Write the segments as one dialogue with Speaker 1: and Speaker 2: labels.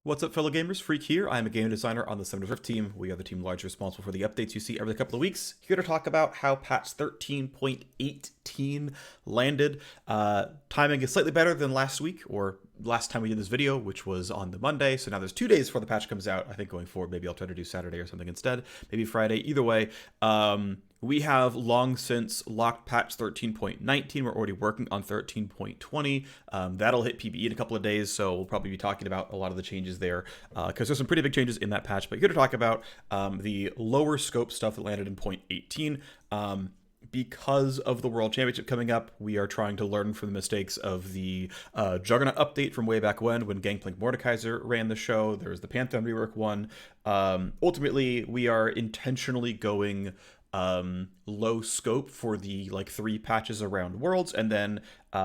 Speaker 1: What's up, fellow gamers? Phreak here. I'm a game designer on the Seven Rift team. We are the team largely responsible for the updates you see every couple of weeks. Here to talk about how patch 13.18 landed. Timing is slightly better than last week, or last time we did this video, which was on the Monday. So now there's 2 days before the patch comes out. I think going forward, maybe I'll try to do Saturday or something instead. Maybe Friday. Either way, we have long since locked patch 13.19. We're already working on 13.20. That'll hit PBE in a couple of days, so we'll probably be talking about a lot of the changes there, because there's some pretty big changes in that patch. But here to talk about the lower scope stuff that landed in 0.18. Because of the World Championship coming up, we are trying to learn from the mistakes of the Juggernaut update from way back when Gangplank Mordekaiser ran the show. There's the Pantheon rework one. Ultimately, we are intentionally going low scope for the 3 patches around Worlds, and then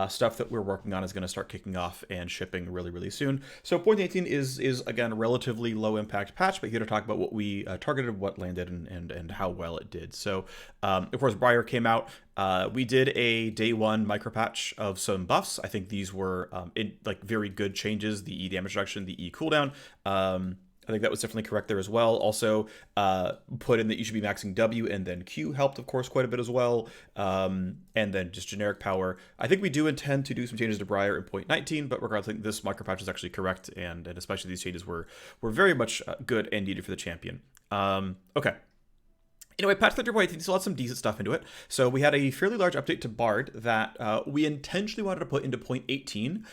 Speaker 1: stuff that we're working on is going to start kicking off and shipping really soon. So 0.18 is again a relatively low impact patch, but here to talk about what we targeted, what landed, and how well it did. So of course, Briar came out. We did a day 1 micro patch of some buffs. I think these were very good changes: the E damage reduction, the E cooldown. I think that was definitely correct there as well. Also, put in that you should be maxing W, and then Q helped, of course, quite a bit as well. And then just generic power. I think we do intend to do some changes to Briar in 0.19, but regardless, I think this micro patch is actually correct, and especially these changes were very much good and needed for the champion. Okay. Anyway, patch 13.18 still had some decent stuff into it. So we had a fairly large update to Bard that we intentionally wanted to put into 0.18,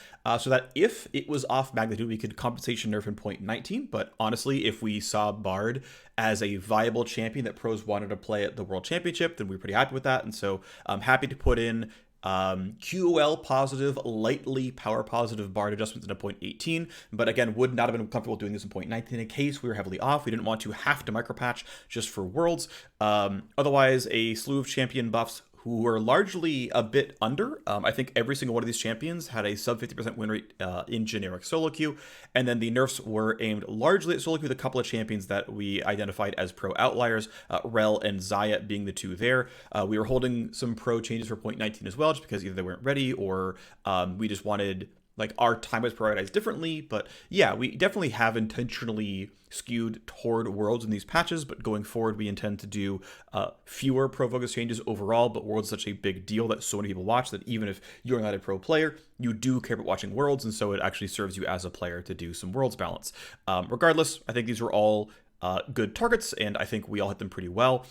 Speaker 1: so that if it was off magnitude, we could compensation nerf in 0.19. But honestly, if we saw Bard as a viable champion that pros wanted to play at the World Championship, then we're pretty happy with that. And so I'm happy to put in QOL positive, lightly power positive Bard adjustments into 0.18, but again, would not have been comfortable doing this in 0.19 in case we were heavily off. We didn't want to have to micropatch just for Worlds. Otherwise, a slew of champion buffs who were largely a bit under. I think every single one of these champions had a sub 50% win rate in generic solo queue, and then the nerfs were aimed largely at solo queue with a couple of champions that we identified as pro outliers, Rel and Zaya being the 2 there. We were holding some pro changes for 0.19 as well, just because either they weren't ready or we just wanted our time was prioritized differently. But yeah, we definitely have intentionally skewed toward Worlds in these patches, but going forward we intend to do fewer pro focus changes overall. But Worlds is such a big deal that so many people watch that even if you're not a pro player, you do care about watching Worlds, and so it actually serves you as a player to do some Worlds balance. Regardless, I think these were all good targets, and I think we all hit them pretty well.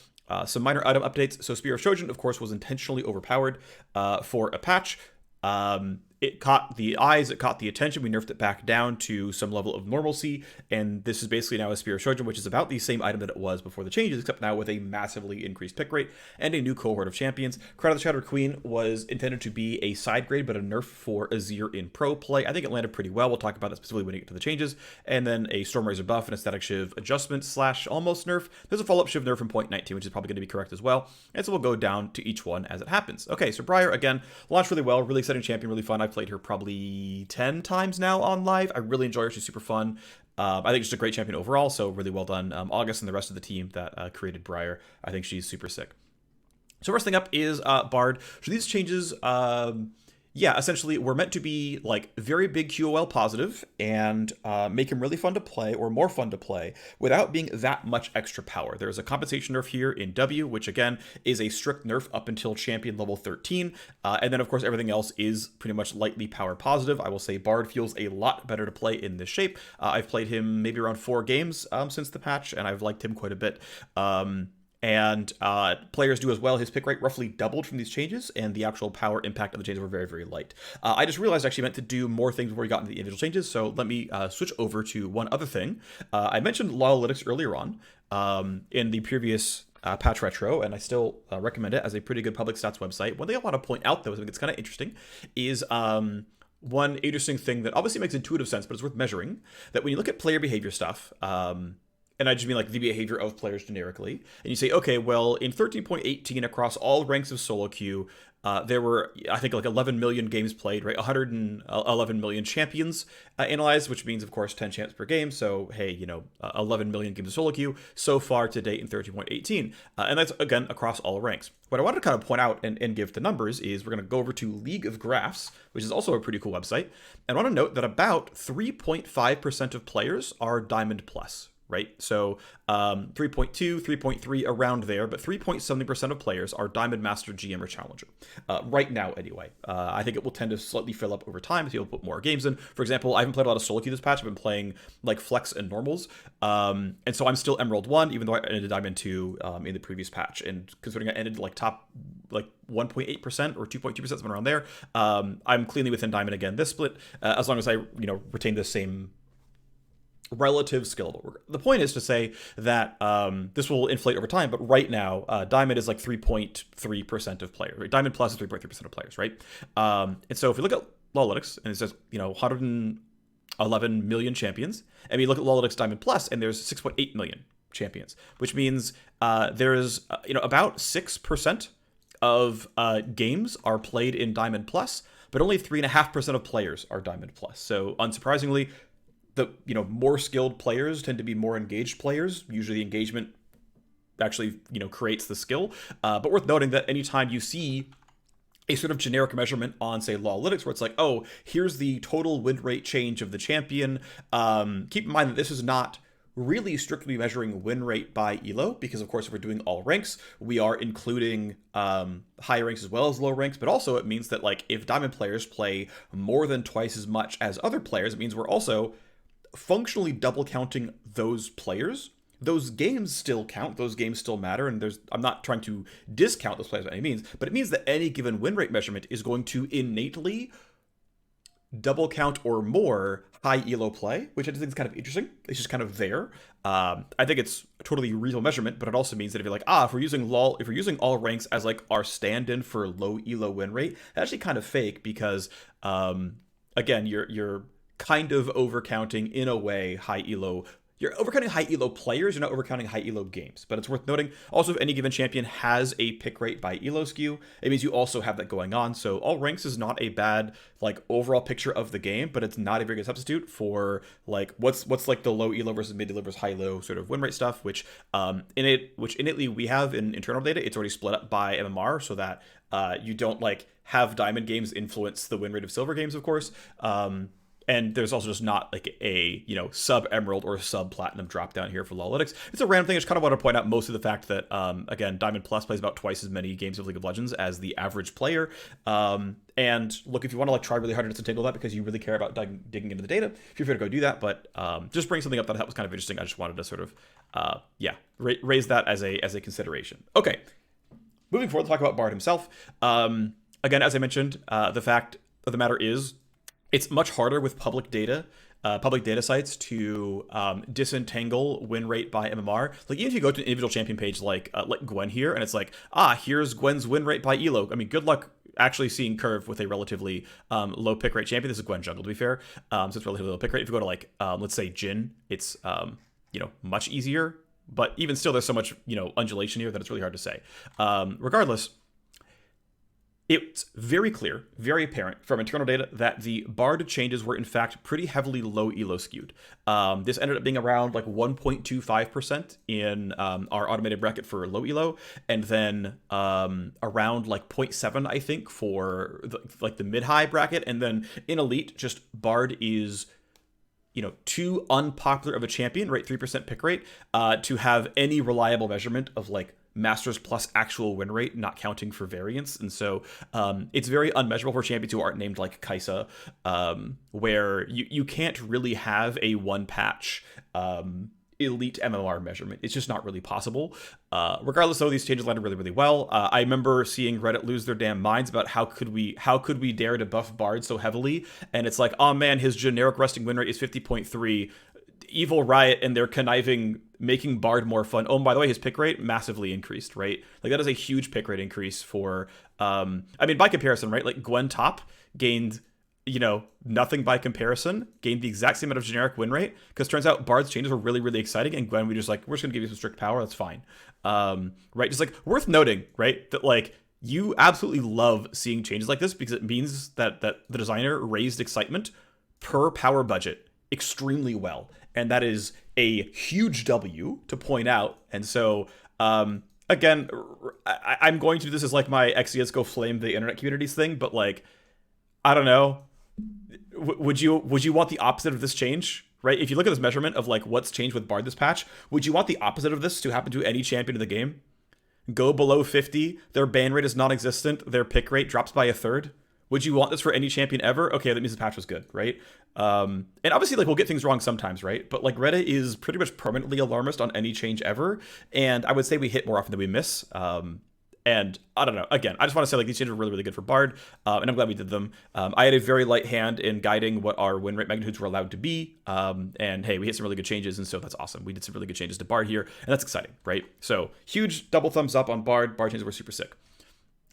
Speaker 1: Some minor item updates. So Spear of Trojan, of course, was intentionally overpowered for a patch. It caught the eyes, it caught the attention. We nerfed it back down to some level of normalcy, and this is basically now a Spear of Trojan, which is about the same item that it was before the changes, except now with a massively increased pick rate and a new cohort of champions. Crown of the Shattered Queen was intended to be a side grade, but a nerf for Azir in pro play. I think it landed pretty well. We'll talk about it specifically when we get to the changes. And then a Stormrazor buff and a Static Shiv adjustment / almost nerf. There's a follow-up Shiv nerf from 0.19, which is probably going to be correct as well. And so we'll go down to each one as it happens. Okay, so Briar, again, launched really well. Really exciting champion, really fun. I've played her probably 10 times now on live. I really enjoy her. She's super fun. I think she's a great champion overall, so really well done. August and the rest of the team that created Briar. I think she's super sick. So first thing up is Bard. So these changes, essentially we're meant to be very big QOL positive and make him really fun to play, or more fun to play, without being that much extra power. There's a compensation nerf here in W, which again is a strict nerf up until champion level 13. And then of course everything else is pretty much lightly power positive. I will say Bard feels a lot better to play in this shape. I've played him maybe around 4 games since the patch, and I've liked him quite a bit. And players do as well. His pick rate roughly doubled from these changes, and the actual power impact of the changes were very light. I just realized I actually meant to do more things before we got into the individual changes, so let me switch over to one other thing. I mentioned Loyalytics earlier on in the previous patch retro, and I still recommend it as a pretty good public stats website. One thing I want to point out, though, I think it's kind of interesting, is one interesting thing that obviously makes intuitive sense, but it's worth measuring, that when you look at player behavior stuff, and I just mean the behavior of players generically, and you say, okay, well, in 13.18 across all ranks of solo queue, There were, I think, like 11 million games played, right? 111 million champions analyzed, which means, of course, 10 champs per game. So, hey, 11 million games of solo queue so far to date in 13.18. And that's, again, across all ranks. What I wanted to kind of point out and give the numbers is we're going to go over to League of Graphs, which is also a pretty cool website. And I want to note that about 3.5% of players are Diamond Plus, right? So 3.2, 3.3 around there, but 3.70% of players are Diamond Master, GM, or Challenger. Right now, anyway. I think it will tend to slightly fill up over time as people put more games in. For example, I haven't played a lot of solo queue this patch. I've been playing like Flex and Normals. And so I'm still Emerald 1, even though I ended Diamond 2 in the previous patch. And considering I ended like top like 1.8% or 2.2%, something around there, I'm cleanly within Diamond again this split, as long as I retain the same relative skill level. The point is to say that this will inflate over time, but right now, Diamond is like 3.3% of players. Right? Diamond Plus is 3.3% of players, right? And so if we look at Lawlytics, and it says 111 million champions, and we look at Lawlytics Diamond Plus, and there's 6.8 million champions, which means there is about 6% of games are played in Diamond Plus, but only 3.5% of players are Diamond Plus. So unsurprisingly, the more skilled players tend to be more engaged players. Usually the engagement actually creates the skill. But worth noting that anytime you see a sort of generic measurement on, say, Lawlytics, where it's like, oh, here's the total win rate change of the champion, keep in mind that this is not really strictly measuring win rate by elo, because of course if we're doing all ranks, we are including high ranks as well as low ranks, but also it means that like if Diamond players play more than twice as much as other players, it means we're also functionally double counting those players. Those games still count, those games still matter, and I'm not trying to discount those players by any means, but it means that any given win rate measurement is going to innately double count or more high elo play, which I just think is kind of interesting. It's just kind of there. I think it's a totally reasonable measurement, but it also means that if you're like, if we're using all ranks as like our stand-in for low elo win rate, that's actually kind of fake because again, you're kind of overcounting in a way high elo. You're overcounting high elo players, you're not overcounting high elo games. But it's worth noting also, if any given champion has a pick rate by elo skew, it means you also have that going on. So all ranks is not a bad like overall picture of the game, but it's not a very good substitute for like what's like the low elo versus mid elo versus high low sort of win rate stuff, which innately we have in internal data. It's already split up by MMR so that you don't like have diamond games influence the win rate of silver games, of course. And there's also just not like a, sub emerald or sub platinum drop down here for Lawlytics. It's a random thing. I just kind of want to point out most of the fact that, again, Diamond Plus plays about twice as many games of League of Legends as the average player. And look, if you want to like try really hard to disentangle that because you really care about digging into the data, feel free to go do that. But just bring something up that I thought was kind of interesting. I just wanted to sort of, raise that as a consideration. Okay, moving forward, talk about Bard himself. Again, as I mentioned, the fact of the matter is, it's much harder with public data sites to disentangle win rate by MMR. Like even if you go to an individual champion page like Gwen here, and it's like, here's Gwen's win rate by elo. I mean, good luck actually seeing Curve with a relatively low pick rate champion. This is Gwen jungle, to be fair, so it's relatively low pick rate. If you go to like let's say Jhin, it's much easier. But even still, there's so much undulation here that it's really hard to say. Regardless. It's very clear, very apparent from internal data that the Bard changes were in fact pretty heavily low elo skewed. This ended up being around like 1.25% in our automated bracket for low elo, and then around like 0.7 I think for the mid-high bracket, and then in elite, just Bard is too unpopular of a champion, right? 3% pick rate to have any reliable measurement of like Masters plus actual win rate, not counting for variance. And so it's very unmeasurable for champions who aren't named like Kaisa, where you can't really have a one patch elite MMR measurement. It's just not really possible. Regardless, though, these changes landed really, really well. I remember seeing Reddit lose their damn minds about how could we dare to buff Bard so heavily, and it's like, oh man, his generic resting win rate is 50.3. Evil Riot and their conniving making Bard more fun. Oh, and by the way, his pick rate massively increased, right? Like that is a huge pick rate increase for by comparison, right? Like Gwen top gained nothing by comparison, gained the exact same amount of generic win rate, because turns out Bard's changes were really, really exciting, and Gwen, we're just gonna give you some strict power, that's fine. Right? Just like worth noting, right? That like you absolutely love seeing changes like this because it means that the designer raised excitement per power budget extremely well, and that is a huge W to point out. And so, again, I'm going to do this as like my XCS go flame the internet communities thing, but like, I don't know. Would you want the opposite of this change? Right? If you look at this measurement of like what's changed with Bard this patch, would you want the opposite of this to happen to any champion in the game? Go below 50, their ban rate is non-existent, their pick rate drops by a third. Would you want this for any champion ever? Okay, that means the patch was good, right? And obviously, like, we'll get things wrong sometimes, right? But like, Reddit is pretty much permanently alarmist on any change ever, and I would say we hit more often than we miss. And I don't know. Again, I just want to say like these changes are really, really good for Bard, and I'm glad we did them. I had a very light hand in guiding what our win rate magnitudes were allowed to be, and hey, we hit some really good changes, and so that's awesome. We did some really good changes to Bard here, and that's exciting, right? So huge double thumbs up on Bard. Bard changes were super sick.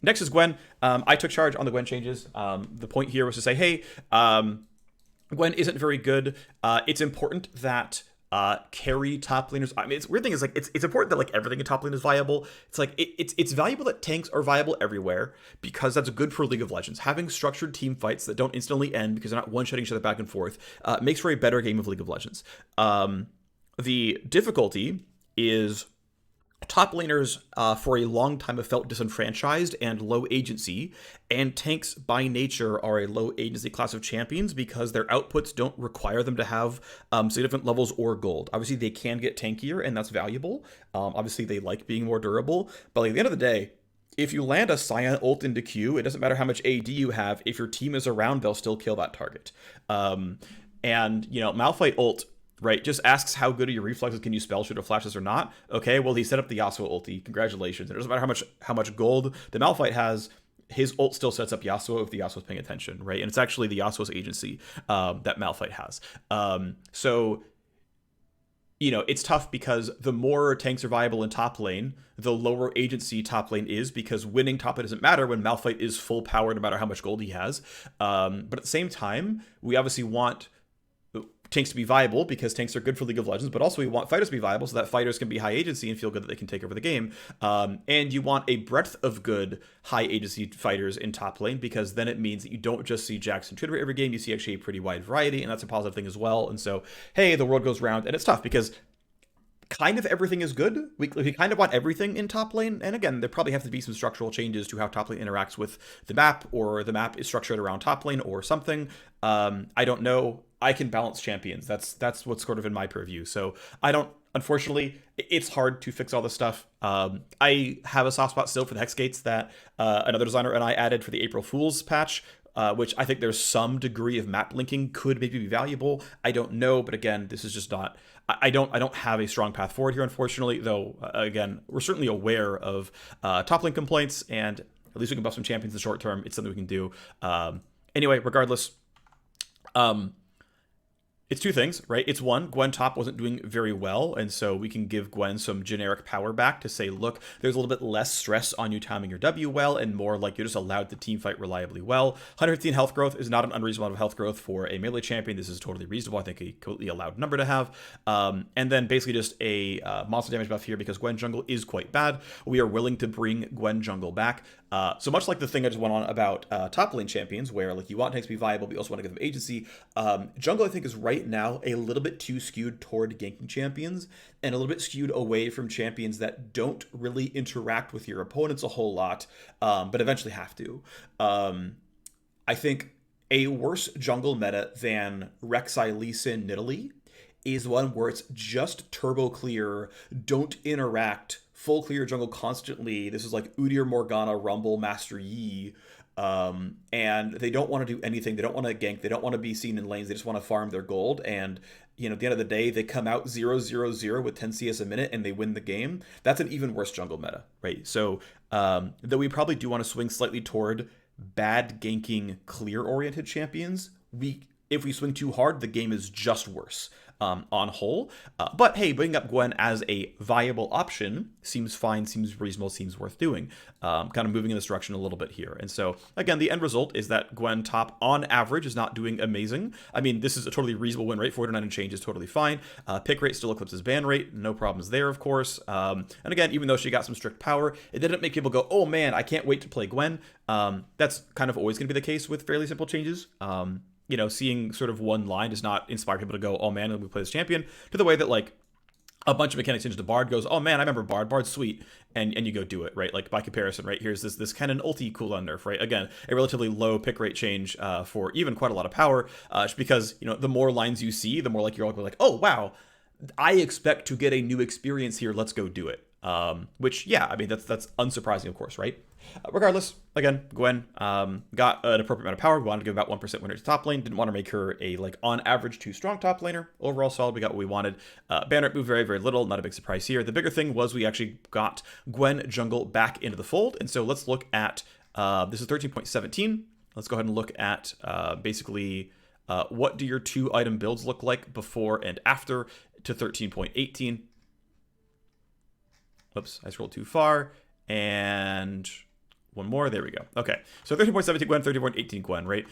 Speaker 1: Next is Gwen. I took charge on the Gwen changes. The point here was to say, hey, Gwen isn't very good. It's important that carry top laners. I mean, it's weird thing is like it's important that like everything in top lane is viable. It's like it's valuable that tanks are viable everywhere because that's good for League of Legends. Having structured team fights that don't instantly end because they're not one-shotting each other back and forth makes for a better game of League of Legends. The difficulty is top laners for a long time have felt disenfranchised and low agency, and tanks by nature are a low agency class of champions because their outputs don't require them to have significant levels or gold. Obviously, they can get tankier, and that's valuable. Obviously, they like being more durable, but like, at the end of the day, if you land a Scion ult into Q, it doesn't matter how much AD you have. If your team is around, they'll still kill that target. And, you know, Malphite ult, right, just asks how good are your reflexes, can you spell shoot or flashes or not. Okay, well, he set up the Yasuo ulti. Congratulations. It doesn't matter how much gold the Malphite has, his ult still sets up Yasuo if the Yasuo's paying attention, right? And it's actually the Yasuo's agency that Malphite has. So, you know, it's tough because the more tanks are viable in top lane, the lower agency top lane is, because winning top lane doesn't matter when Malphite is full power no matter how much gold he has. But at the same time, we obviously want tanks to be viable because tanks are good for League of Legends, but also we want fighters to be viable so that fighters can be high agency and feel good that they can take over the game. And you want a breadth of good high agency fighters in top lane because then it means that you don't just see Jackson Twitter every game, you see actually a pretty wide variety, and that's a positive thing as well. And so, hey, the world goes round, and it's tough because kind of everything is good. We kind of want everything in top lane. And again, there probably have to be some structural changes to how top lane interacts with the map, or the map is structured around top lane or something. I don't know. I can balance champions. That's what's sort of in my purview. So I don't, unfortunately, it's hard to fix all this stuff. I have a soft spot still for the Hex Gates that another designer and I added for the April Fool's patch, which I think there's some degree of map linking could maybe be valuable. I don't know, but again, this is just not. I don't have a strong path forward here, unfortunately. Though again, we're certainly aware of top lane complaints, and at least we can buff some champions in the short term. It's something we can do. Anyway, regardless. It's two things, right? It's one, Gwen top wasn't doing very well, and so we can give Gwen some generic power back to say, look, there's a little bit less stress on you timing your W well, and more like you're just allowed to team fight reliably well. 115 health growth is not an unreasonable amount of health growth for a melee champion. This is totally reasonable. I think a completely allowed number to have. And then basically just a monster damage buff here because Gwen jungle is quite bad. We are willing to bring Gwen jungle back. So much like the thing I just went on about top lane champions, where like you want tanks to be viable, but you also want to give them agency. Jungle, I think, is right now a little bit too skewed toward ganking champions and a little bit skewed away from champions that don't really interact with your opponents a whole lot, but eventually have to. I think a worse jungle meta than Rek'Sai, Lee Sin, Nidalee is one where it's just turbo clear, don't interact, full clear jungle constantly. This is like Udyr, Morgana, Rumble, Master Yi. And they don't want to do anything. They don't want to gank. They don't want to be seen in lanes. They just want to farm their gold. And, you know, at the end of the day, they come out 0-0-0 with 10 CS a minute and they win the game. That's an even worse jungle meta, right? So, though we probably do want to swing slightly toward bad ganking, clear-oriented champions, if we swing too hard, the game is just worse on whole. But hey, bringing up Gwen as a viable option seems fine, seems reasonable, seems worth doing. Kind of moving in this direction a little bit here. And so, again, the end result is that Gwen top on average is not doing amazing. I mean, this is a totally reasonable win rate. 49 and change is totally fine. Pick rate still eclipses ban rate. No problems there, of course. And again, even though she got some strict power, it didn't make people go, oh man, I can't wait to play Gwen. That's kind of always going to be the case with fairly simple changes. Seeing sort of one line does not inspire people to go, oh man, let me play this champion, to the way that like a bunch of mechanics change to Bard goes, oh man, I remember Bard, Bard's sweet, and you go do it, right? Like by comparison, right, here's this kind of ulti cooldown nerf, right? Again, a relatively low pick rate change for even quite a lot of power, just because, the more lines you see, the more like you're all like, oh wow, I expect to get a new experience here, let's go do it. Which, yeah, I mean, that's unsurprising, of course, right? Regardless, again, Gwen got an appropriate amount of power. We wanted to give about 1% winner to top lane. Didn't want to make her a, like, on average, too strong top laner. Overall solid, we got what we wanted. Banner moved very, very little. Not a big surprise here. The bigger thing was we actually got Gwen jungle back into the fold. And so let's look at, this is 13.17. Let's go ahead and look at basically what do your 2-item builds look like before and after to 13.18. Oops, I scrolled too far. And one more. There we go. Okay. So 13.17 Gwen, 13.18 Gwen, right?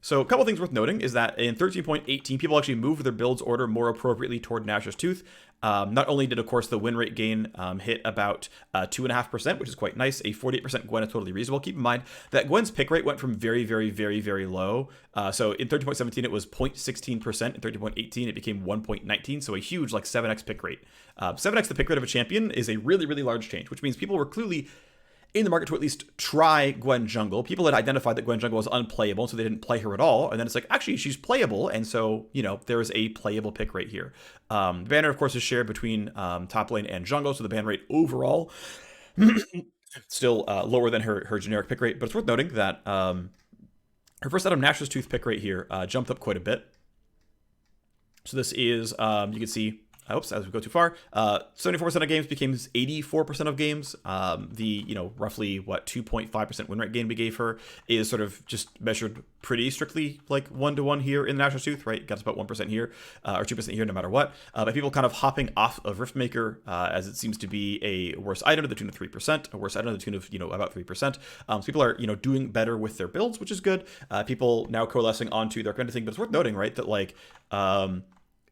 Speaker 1: So a couple things worth noting is that in 13.18, people actually moved their builds order more appropriately toward Nash's Tooth. Not only did, of course, the win rate gain hit about 2.5%, which is quite nice. A 48% Gwen is totally reasonable. Keep in mind that Gwen's pick rate went from very, very, very, very low. So in 13.17, it was 0.16%. In 13.18, it became 1.19. So a huge, like, 7x pick rate. 7x the pick rate of a champion is a really, really large change, which means people were clearly in the market to at least try Gwen jungle. People had identified that Gwen jungle was unplayable, so they didn't play her at all. And then it's like, actually, she's playable. And so, there is a playable pick rate here. The banner, of course, is shared between top lane and jungle. So the ban rate overall still lower than her generic pick rate. But it's worth noting that her first item, Nash's Tooth pick rate here, jumped up quite a bit. So this is, you can see, oops, as we go too far, 74% of games became 84% of games. The, roughly, 2.5% win rate gain we gave her is sort of just measured pretty strictly, like, 1-to-1 here in the National Tooth, right? Got about 1% here, or 2% here, no matter what. But people kind of hopping off of Riftmaker, as it seems to be a worse item to the tune of 3%, a worse item to the tune of, about 3%. So people are, doing better with their builds, which is good. People now coalescing onto their kind of thing, but it's worth noting, right, that, like,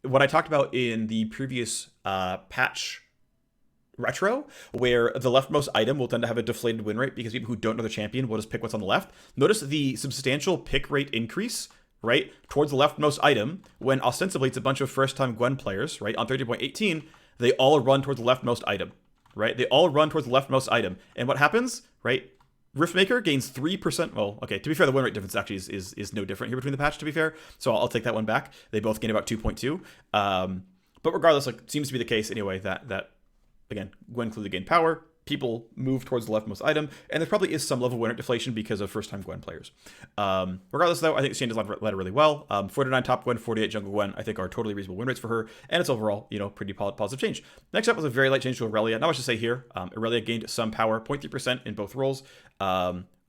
Speaker 1: what I talked about in the previous patch retro, where the leftmost item will tend to have a deflated win rate because people who don't know the champion will just pick what's on the left. Notice the substantial pick rate increase, right, towards the leftmost item when ostensibly it's a bunch of first-time Gwen players, right, on 13.18, they all run towards the leftmost item, right? They all run towards the leftmost item. And what happens, right? Riftmaker gains 3%. Well, okay, to be fair, the win rate difference actually is no different here between the patch, to be fair. So I'll take that one back. They both gain about 2.2. But regardless, like, seems to be the case anyway that again, Gwen clearly gained power. People move towards the leftmost item, and there probably is some level of win rate deflation because of first-time Gwen players. Regardless, though, I think Shane does led her really well. 49 top Gwen, 48 jungle Gwen, I think are totally reasonable win rates for her, and it's overall, pretty positive change. Next up was a very light change to Aurelia. Not much to say here. Aurelia gained some power, 0.3% in both roles.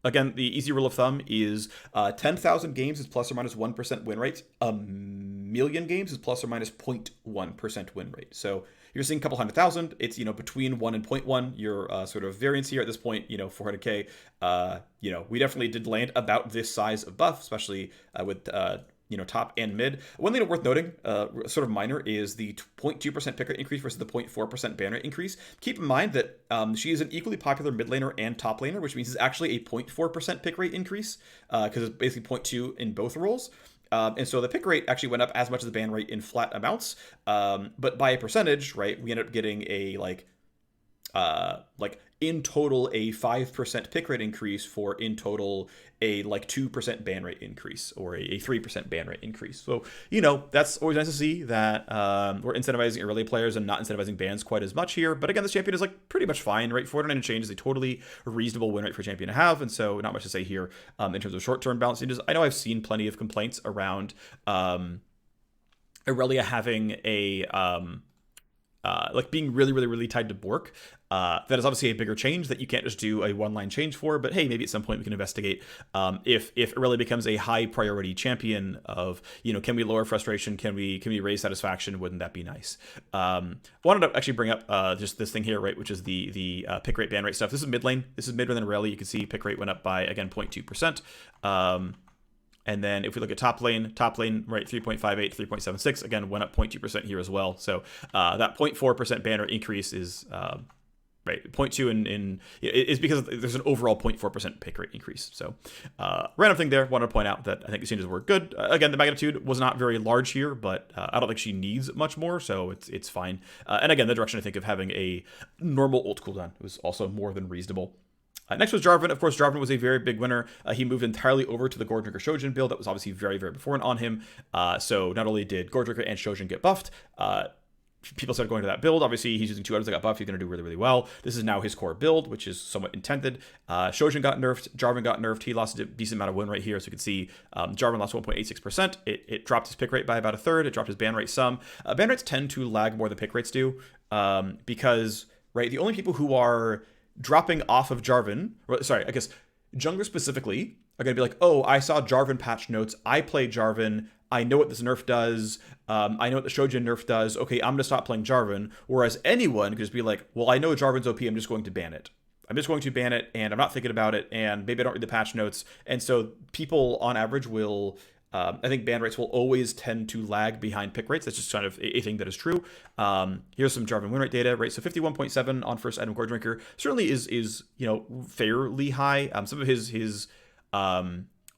Speaker 1: Again, the easy rule of thumb is 10,000 games is plus or minus 1% win rate. A million games is plus or minus 0.1% win rate. So you're seeing a couple 100,000. It's, between 1 and 0.1. Your sort of variance here at this point, 400K. We definitely did land about this size of buff, especially with top and mid. One thing worth noting, sort of minor, is the 0.2% pick rate increase versus the 0.4% ban rate increase. Keep in mind that she is an equally popular mid laner and top laner, which means it's actually a 0.4% pick rate increase, because it's basically 0.2 in both roles. And so the pick rate actually went up as much as the ban rate in flat amounts. But by a percentage, right, we ended up getting a in total a 5% pick rate increase for in total a 2% ban rate increase, or a 3% ban rate increase. So, that's always nice to see that we're incentivizing early players and not incentivizing bans quite as much here. But again, this champion is pretty much fine, right? 49 and change is a totally reasonable win rate for a champion to have. And so not much to say here in terms of short-term balance changes. I know I've seen plenty of complaints around Aurelia having a like being really, really, really tied to Bork. That is obviously a bigger change that you can't just do a one-line change for, but hey, maybe at some point we can investigate if it really becomes a high priority champion of, can we lower frustration? Can we raise satisfaction? Wouldn't that be nice? Wanted to actually bring up just this thing here, right, which is the pick rate, ban rate stuff. This is mid lane. This is mid lane rally. You can see pick rate went up by, again, 0.2%. And then if we look at top lane, right, 3.58, 3.76, again, went up 0.2% here as well. So that 0.4% banner increase is, right, 0.2 is because there's an overall 0.4% pick rate increase. So random thing there. Wanted to point out that I think the changes were good. Again, the magnitude was not very large here, but I don't think she needs much more, so it's fine. And again, the direction I think of having a normal ult cooldown was also more than reasonable. Next was Jarvan. Of course, Jarvan was a very big winner. He moved entirely over to the Goredrinker Shojin build. That was obviously very, very beforehand on him. So not only did Goredrinker and Shojin get buffed, people started going to that build. Obviously, he's using 2 items that got buffed. He's going to do really, really well. This is now his core build, which is somewhat intended. Shojin got nerfed. Jarvan got nerfed. He lost a decent amount of win rate here. So you can see Jarvan lost 1.86%. It dropped his pick rate by about a third. It dropped his ban rate some. Ban rates tend to lag more than pick rates do because, right, the only people who are dropping off of Jarvan, sorry, I guess junglers specifically are going to be like, oh, I saw Jarvan patch notes. I play Jarvan. I know what this nerf does. I know what the Shojin nerf does. Okay, I'm going to stop playing Jarvan. Whereas anyone could just be like, well, I know Jarvan's OP. I'm just going to ban it. And I'm not thinking about it. And maybe I don't read the patch notes. And so people on average will, I think ban rates will always tend to lag behind pick rates. That's just kind of a thing that is true. Here's some Jarvan win rate data, right? So 51.7 on first item Goredrinker certainly is fairly high. Some of his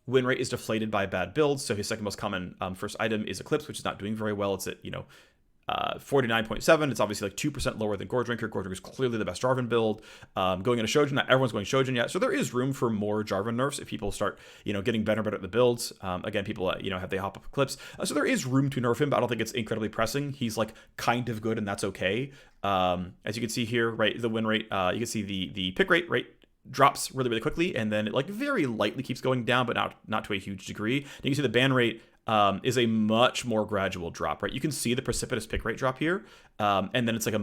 Speaker 1: win rate is deflated by bad builds. So his second most common first item is Eclipse, which is not doing very well. It's at 49.7. It's obviously like 2% lower than Goredrinker. Goredrinker is clearly the best Jarvan build. Going into Shojin, not everyone's going Shojin yet, so there is room for more Jarvan nerfs if people start, getting better at the builds. Again, people, have they hop up Eclipse, so there is room to nerf him, but I don't think it's incredibly pressing. He's like kind of good, and that's okay. As you can see here, right, the win rate, you can see the pick rate, right, drops really, really quickly, and then it like very lightly keeps going down, but not to a huge degree. And you can see the ban rate is a much more gradual drop, right? You can see the precipitous pick rate drop here, and then it's like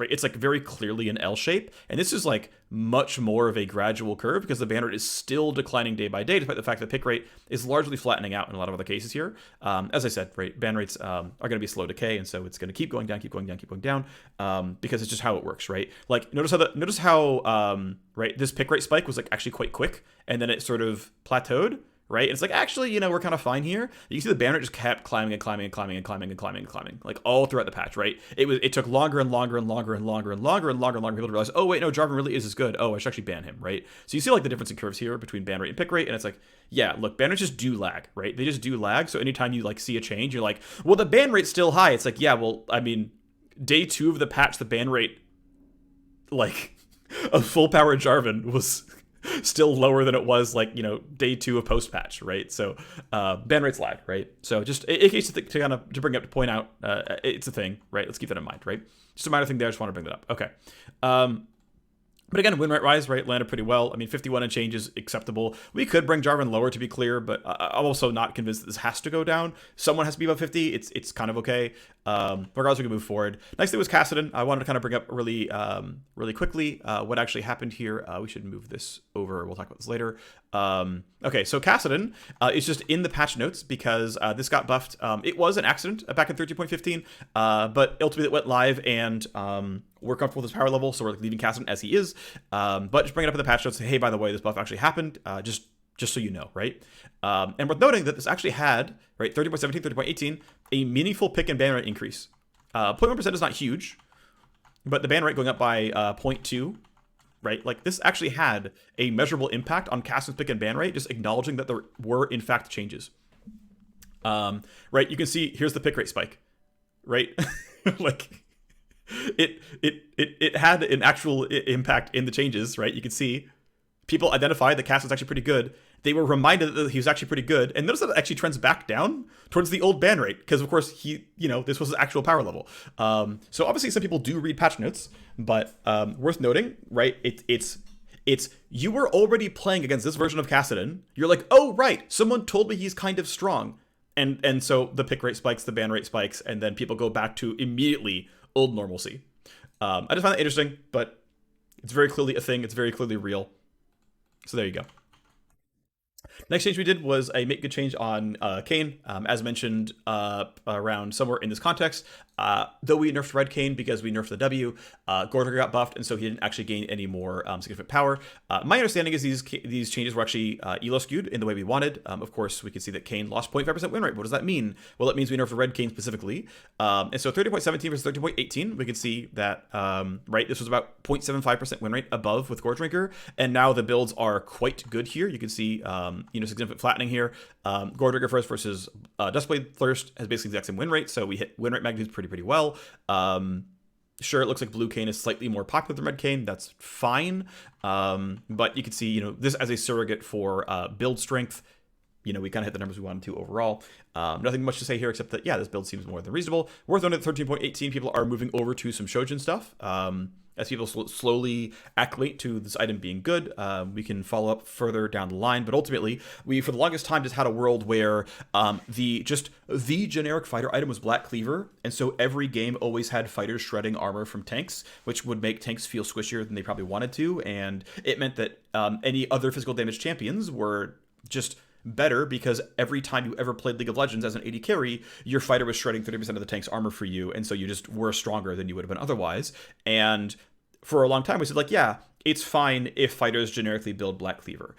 Speaker 1: it's like very clearly an L shape, and this is like much more of a gradual curve because the ban rate is still declining day by day, despite the fact that pick rate is largely flattening out in a lot of other cases here. As I said, right, ban rates are going to be slow decay, and so it's going to keep going down, because it's just how it works, right? Like notice how right, this pick rate spike was like actually quite quick, and then it sort of plateaued. Right? It's like, actually, we're kind of fine here. You can see the ban rate just kept climbing, like all throughout the patch, right? It took longer and longer for people to realize, oh, wait, no, Jarvan really is as good. Oh, I should actually ban him, right? So you see like the difference in curves here between ban rate and pick rate, and it's like, yeah, look, ban rates just do lag, right? They just do lag. So anytime you like see a change, you're like, well, the ban rate's still high. It's like, yeah, well, I mean, day 2 of the patch, the ban rate, like, of full power Jarvan was still lower than it was like day 2 of post patch, right? So ban rates lag, right? So just in case to bring up to point out, it's a thing, right? Let's keep that in mind, right? Just a minor thing there. I just want to bring that up. Okay. But again, win rate rise, right, landed pretty well. I mean, 51 and change is acceptable. We could bring Jarvan lower, to be clear, but I'm also not convinced that this has to go down. Someone has to be above 50. It's kind of okay. Regardless, we can move forward. Next thing was Kassadin. I wanted to kind of bring up really quickly what actually happened here. We should move this over. We'll talk about this later. Okay, so Kassadin is just in the patch notes because this got buffed. It was an accident back in 13.15, but ultimately it went live, and we're comfortable with his power level, so we're leaving Kassadin as he is. But just bring it up in the patch notes. Say, hey, by the way, this buff actually happened. Just so you know, right? And worth noting that this actually had, right, 30.17, 30.18, a meaningful pick and ban rate increase. 0.1% is not huge, but the ban rate going up by 0.2, right? Like, this actually had a measurable impact on Kassadin's pick and ban rate, just acknowledging that there were, in fact, changes. Right, you can see, here's the pick rate spike, right? Like, it had an actual impact in the changes, right? You can see people identified that Cass was actually pretty good. They were reminded that he was actually pretty good, and notice that it actually trends back down towards the old ban rate because, of course, this was his actual power level. So obviously, some people do read patch notes, but worth noting, right? It's you were already playing against this version of Kassadin. You're like, oh right, someone told me he's kind of strong, and so the pick rate spikes, the ban rate spikes, and then people go back to immediately old normalcy. I just find that interesting, but it's very clearly a thing. It's very clearly real. So there you go. Next change we did was a make good change on Kayn. As mentioned, around somewhere in this context, though we nerfed Red Kayn because we nerfed the W, Gordon got buffed, and so he didn't actually gain any more significant power. My understanding is these changes were actually elo skewed in the way we wanted. Of course, we can see that Kayn lost 0.5% win rate. What does that mean? Well, it means we nerfed Red Kayn specifically. And so 30.17 versus 30.18, we can see that, right, this was about 0.75% win rate above with Gore Drinker, and now the builds are quite good here. You can see, significant flattening here. Gore Drinker first versus Duskblade Thirst has basically the exact same win rate, so we hit win rate magnitudes pretty well. Sure, it looks like Blue Kayn is slightly more popular than Red Kayn. That's fine. But you can see, this as a surrogate for build strength. We kind of hit the numbers we wanted to overall. Nothing much to say here except that, yeah, this build seems more than reasonable. Worth noting that 13.18 people are moving over to some Shojin stuff. As people slowly acclimate to this item being good, we can follow up further down the line. But ultimately, we, for the longest time, just had a world where the generic fighter item was Black Cleaver. And so every game always had fighters shredding armor from tanks, which would make tanks feel squishier than they probably wanted to. And it meant that any other physical damage champions were just better because every time you ever played League of Legends as an AD carry, your fighter was shredding 30% of the tank's armor for you, and so you just were stronger than you would have been otherwise. And for a long time, we said, like, yeah, it's fine if fighters generically build Black Cleaver.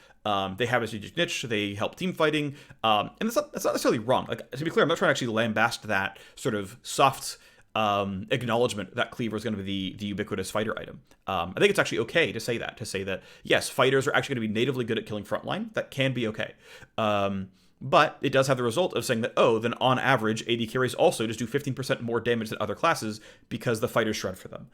Speaker 1: They have a strategic niche, they help team fighting, and that's not necessarily wrong. Like, to be clear, I'm not trying to actually lambaste that sort of soft acknowledgement that Cleaver is going to be the ubiquitous fighter item. I think it's actually okay to say that, yes, fighters are actually going to be natively good at killing frontline. That can be okay. But it does have the result of saying that, then on average, AD carries also just do 15% more damage than other classes because the fighters shred for them.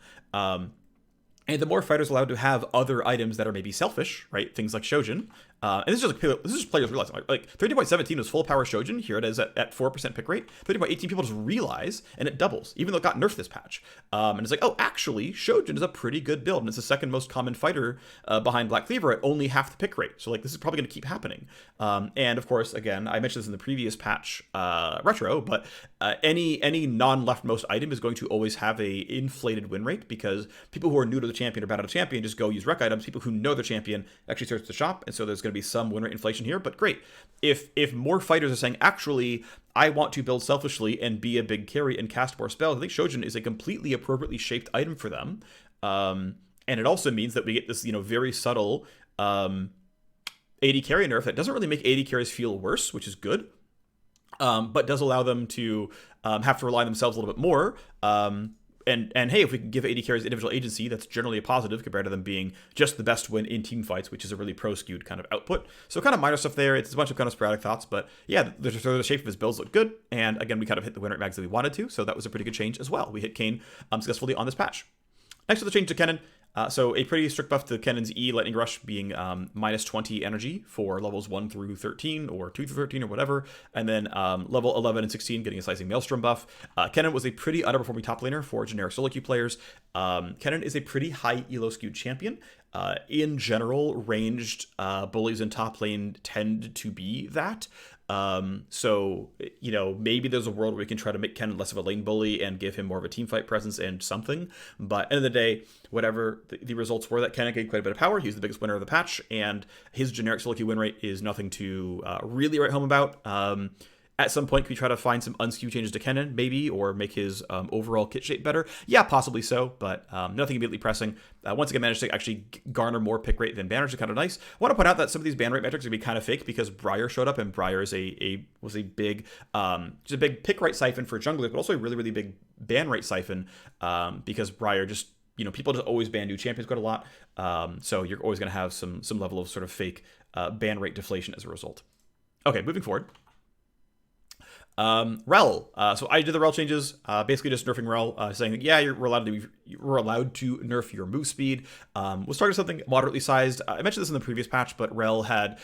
Speaker 1: And the more fighters allowed to have other items that are maybe selfish, right? Things like Shojin. And this is just players realizing. Like 30.17 was full power Shojin. Here it is at 4% pick rate. 30.18 people just realize, and it doubles, even though it got nerfed this patch. And it's like, actually, Shojin is a pretty good build, and it's the second most common fighter behind Black Cleaver at only half the pick rate. So like this is probably going to keep happening. And of course, again, I mentioned this in the previous patch retro, but any non-leftmost item is going to always have a inflated win rate because people who are new to the champion or bad at a champion just go use rec items. People who know their champion actually search the shop, and so there's going to be some win rate inflation here. But great, if more fighters are saying, actually, I want to build selfishly and be a big carry and cast more spells, I think Shojin is a completely appropriately shaped item for them. And it also means that we get this, very subtle AD carry nerf that doesn't really make AD carries feel worse, which is good. But does allow them to have to rely on themselves a little bit more. And hey, if we can give AD carries individual agency, that's generally a positive compared to them being just the best win in team fights, which is a really pro-skewed kind of output. So kind of minor stuff there. It's a bunch of kind of sporadic thoughts, but yeah, the shape of his builds look good. And again, we kind of hit the win rate mags that we wanted to, so that was a pretty good change as well. We hit Kayn successfully on this patch. Next to the change to Kennen. So a pretty strict buff to Kennen's E Lightning Rush being minus 20 energy for levels 1 through 13 or 2 through 13 or whatever. And then level 11 and 16 getting a Slicing Maelstrom buff. Kennen was a pretty underperforming top laner for generic solo queue players. Kennen is a pretty high elo skewed champion. In general, ranged bullies in top lane tend to be that. So, maybe there's a world where we can try to make Kennen less of a lane bully and give him more of a team fight presence and something. But end of the day, whatever the results were, that Kennen gained quite a bit of power. He's the biggest winner of the patch, and his generic solo queue win rate is nothing to really write home about. At some point, can we try to find some unskew changes to Kennen, maybe, or make his overall kit shape better? Yeah, possibly so, but nothing immediately pressing. Once again, managed to actually garner more pick rate than banners, is kind of nice. I want to point out that some of these ban rate metrics are going to be kind of fake because Briar showed up, and Briar is was a big, just a big pick rate siphon for junglers, but also a really, really big ban rate siphon because Briar just, people just always ban new champions quite a lot. So you're always going to have some level of sort of fake ban rate deflation as a result. Okay, moving forward. Rel. So I did the Rel changes, basically just nerfing Rel, saying that, yeah, we're allowed to nerf your move speed. We'll start with something moderately sized. I mentioned this in the previous patch, but Rel had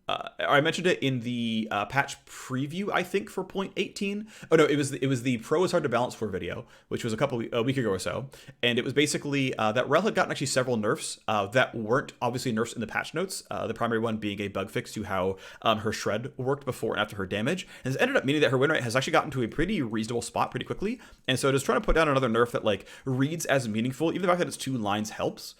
Speaker 1: I mentioned it in the patch preview, I think, for 0.18. Oh no, it was the Pro is hard to balance for video, which was a week ago or so, and it was basically that Rel had gotten actually several nerfs that weren't obviously nerfs in the patch notes. The primary one being a bug fix to how her shred worked before and after her damage, and this ended up meaning that her win rate has actually gotten to a pretty reasonable spot pretty quickly. And so just trying to put down another nerf that like reads as meaningful, even the fact that it's 2 lines helps.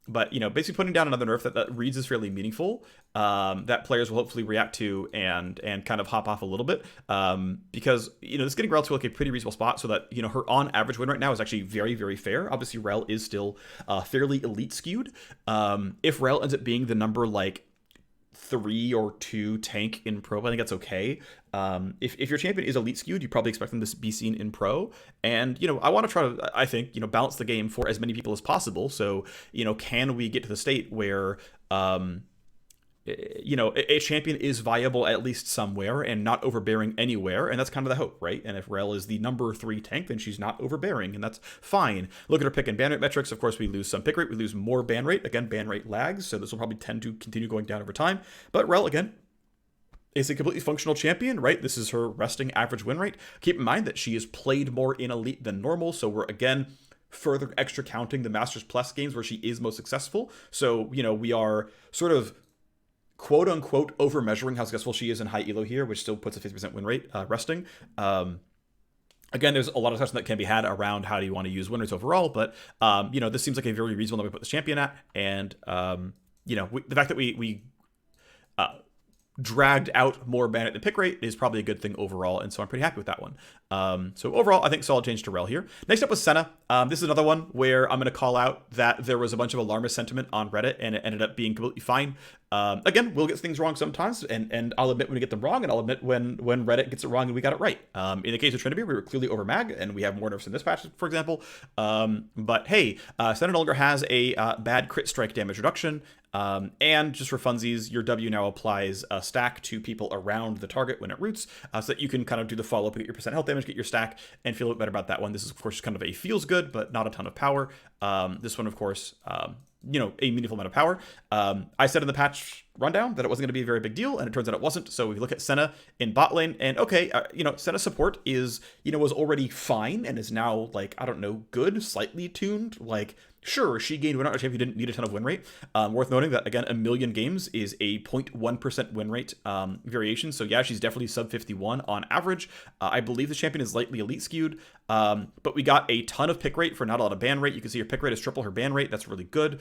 Speaker 1: But, basically putting down another nerf that reads is fairly meaningful, that players will hopefully react to and kind of hop off a little bit, because, this is getting Rel to like a pretty reasonable spot so that, her on average win right now is actually very, very fair. Obviously, Rel is still fairly elite skewed. If Rel ends up being the number like 3 or 2 tank in Pro, I think that's okay. If your champion is elite skewed, you probably expect them to be seen in Pro. And, I want to try to, I think, balance the game for as many people as possible. So, can we get to the state where, a champion is viable at least somewhere and not overbearing anywhere, and that's kind of the hope, right? And if Rel is the number 3 tank, then she's not overbearing, and that's fine. Look at her pick and ban rate metrics. Of course, we lose some pick rate, we lose more ban rate. Again, ban rate lags, so this will probably tend to continue going down over time. But Rel, again, is a completely functional champion, right? This is her resting average win rate. Keep in mind that she is played more in Elite than normal, so we're, again, further extra counting the Masters Plus games where she is most successful. So, we are sort of quote unquote over measuring how successful she is in high elo here, which still puts a 50% win rate resting. Again, there's a lot of discussion that can be had around how do you want to use win rates overall, but this seems like a very reasonable number to put this champion at, and the fact that we dragged out more ban at the pick rate is probably a good thing overall, and so I'm pretty happy with that one. So overall, I think solid change to Rel here. Next up was Senna. This is another one where I'm going to call out that there was a bunch of alarmist sentiment on Reddit, and it ended up being completely fine. Again, we'll get things wrong sometimes, and I'll admit when we get them wrong, and I'll admit when Reddit gets it wrong and we got it right. In the case of Trinity, we were clearly over mag, and we have more nerfs in this patch, for example. But hey, Senna no longer has a bad crit strike damage reduction. And just for funsies, your W now applies a stack to people around the target when it roots, so that you can kind of do the follow-up, get your percent health damage, get your stack, and feel a bit better about that one. This is, of course, kind of a feels good, but not a ton of power. This one, of course, a meaningful amount of power. I said in the patch rundown that it wasn't going to be a very big deal, and it turns out it wasn't. So we look at Senna in bot lane, and okay, Senna's support is, was already fine, and is now, like, I don't know, good, slightly tuned, like, sure, she gained win rate, if you didn't need a ton of win rate. Worth noting that, again, a million games is a 0.1% win rate variation. So yeah, she's definitely sub 51 on average. I believe the champion is lightly elite skewed, but we got a ton of pick rate for not a lot of ban rate. You can see her pick rate is triple her ban rate. That's really good.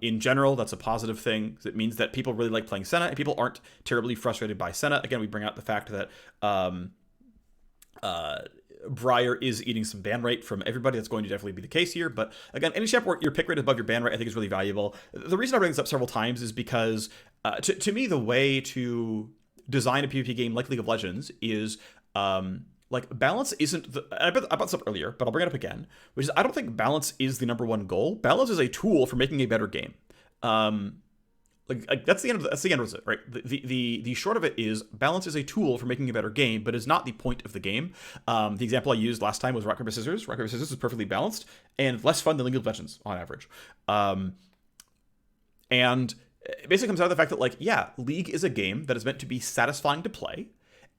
Speaker 1: In general, that's a positive thing. It means that people really like playing Senna, and people aren't terribly frustrated by Senna. Again, we bring out the fact that Briar is eating some ban rate from everybody. That's going to definitely be the case here. But again, any step where your pick rate is above your ban rate, I think is really valuable. The reason I bring this up several times is because to me, the way to design a PvP game like League of Legends is like balance isn't I brought this up earlier, but I'll bring it up again, which is I don't think balance is the number one goal. Balance is a tool for making a better game. Like that's the end of it, right? The short of it is balance is a tool for making a better game, but is not the point of the game. The example I used last time was rock paper scissors. Rock paper scissors is perfectly balanced and less fun than League of Legends on average. And it basically comes out of the fact that, like, yeah, League is a game that is meant to be satisfying to play.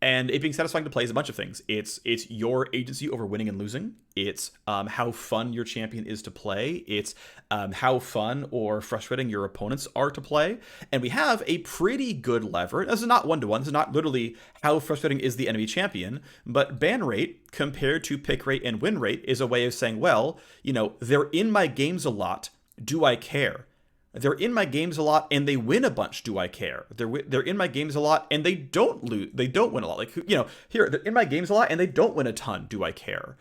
Speaker 1: And it being satisfying to play is a bunch of things. It's your agency over winning and losing. It's how fun your champion is to play. It's how fun or frustrating your opponents are to play. And we have a pretty good lever. This is not one-to-one. This is not literally how frustrating is the enemy champion. But ban rate compared to pick rate and win rate is a way of saying, well, they're in my games a lot. Do I care? They're in my games a lot and they win a bunch. Do I care? They're in my games a lot and they don't lose. They don't win a lot. Like, here, they're in my games a lot and they don't win a ton. Do I care?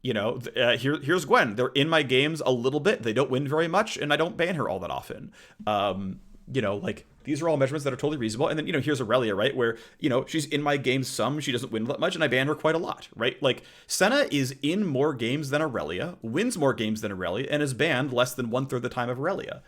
Speaker 1: Here's Gwen. They're in my games a little bit. They don't win very much and I don't ban her all that often. Like, these are all measurements that are totally reasonable. And then, here's Aurelia, right? Where, she's in my games some, she doesn't win that much, and I ban her quite a lot, right? Like, Senna is in more games than Aurelia, wins more games than Aurelia, and is banned less than 1/3 the time of Aurelia.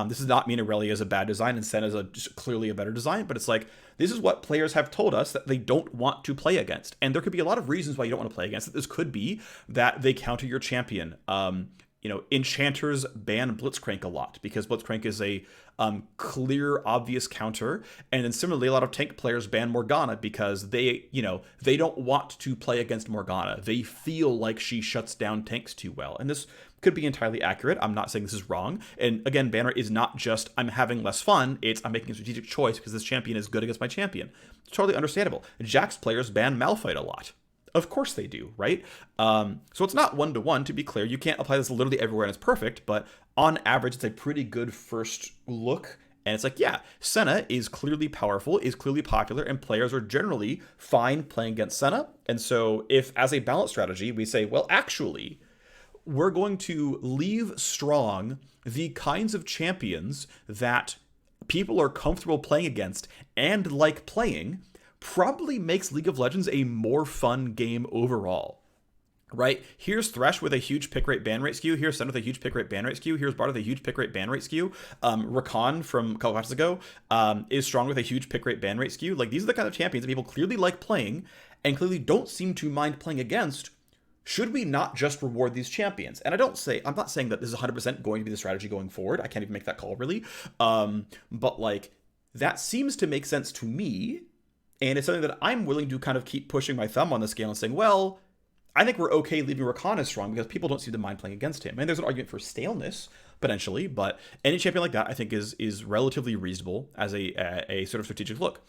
Speaker 1: This does not mean Aurelia is a bad design and Senna is just clearly a better design, but it's like, this is what players have told us that they don't want to play against. And there could be a lot of reasons why you don't want to play against it. This could be that they counter your champion. enchanters ban Blitzcrank a lot because Blitzcrank is a clear, obvious counter. And then similarly, a lot of tank players ban Morgana because they don't want to play against Morgana. They feel like she shuts down tanks too well. And this could be entirely accurate. I'm not saying this is wrong. And again, banner is not just I'm having less fun. It's I'm making a strategic choice because this champion is good against my champion. It's totally understandable. Jax players ban Malphite a lot. Of course they do, right? So it's not one-to-one, to be clear. You can't apply this literally everywhere and it's perfect, but on average, it's a pretty good first look. And it's like, yeah, Senna is clearly powerful, is clearly popular, and players are generally fine playing against Senna. And so if, as a balance strategy, we say, well, actually, we're going to leave strong the kinds of champions that people are comfortable playing against and like playing, probably makes League of Legends a more fun game overall. Right? Here's Thresh with a huge pick rate ban rate skew. Here's Sun with a huge pick rate ban rate skew. Here's Bard with a huge pick rate ban rate skew. Rakan from a couple matches ago is strong with a huge pick rate ban rate skew. Like, these are the kind of champions that people clearly like playing and clearly don't seem to mind playing against. Should we not just reward these champions? And I'm not saying that this is 100% going to be the strategy going forward. I can't even make that call, really. But like, that seems to make sense to me. And it's something that I'm willing to kind of keep pushing my thumb on the scale and saying, well, I think we're okay leaving Rakan as strong because people don't seem to mind playing against him. And there's an argument for staleness, potentially, but any champion like that, I think, is relatively reasonable as a sort of strategic look.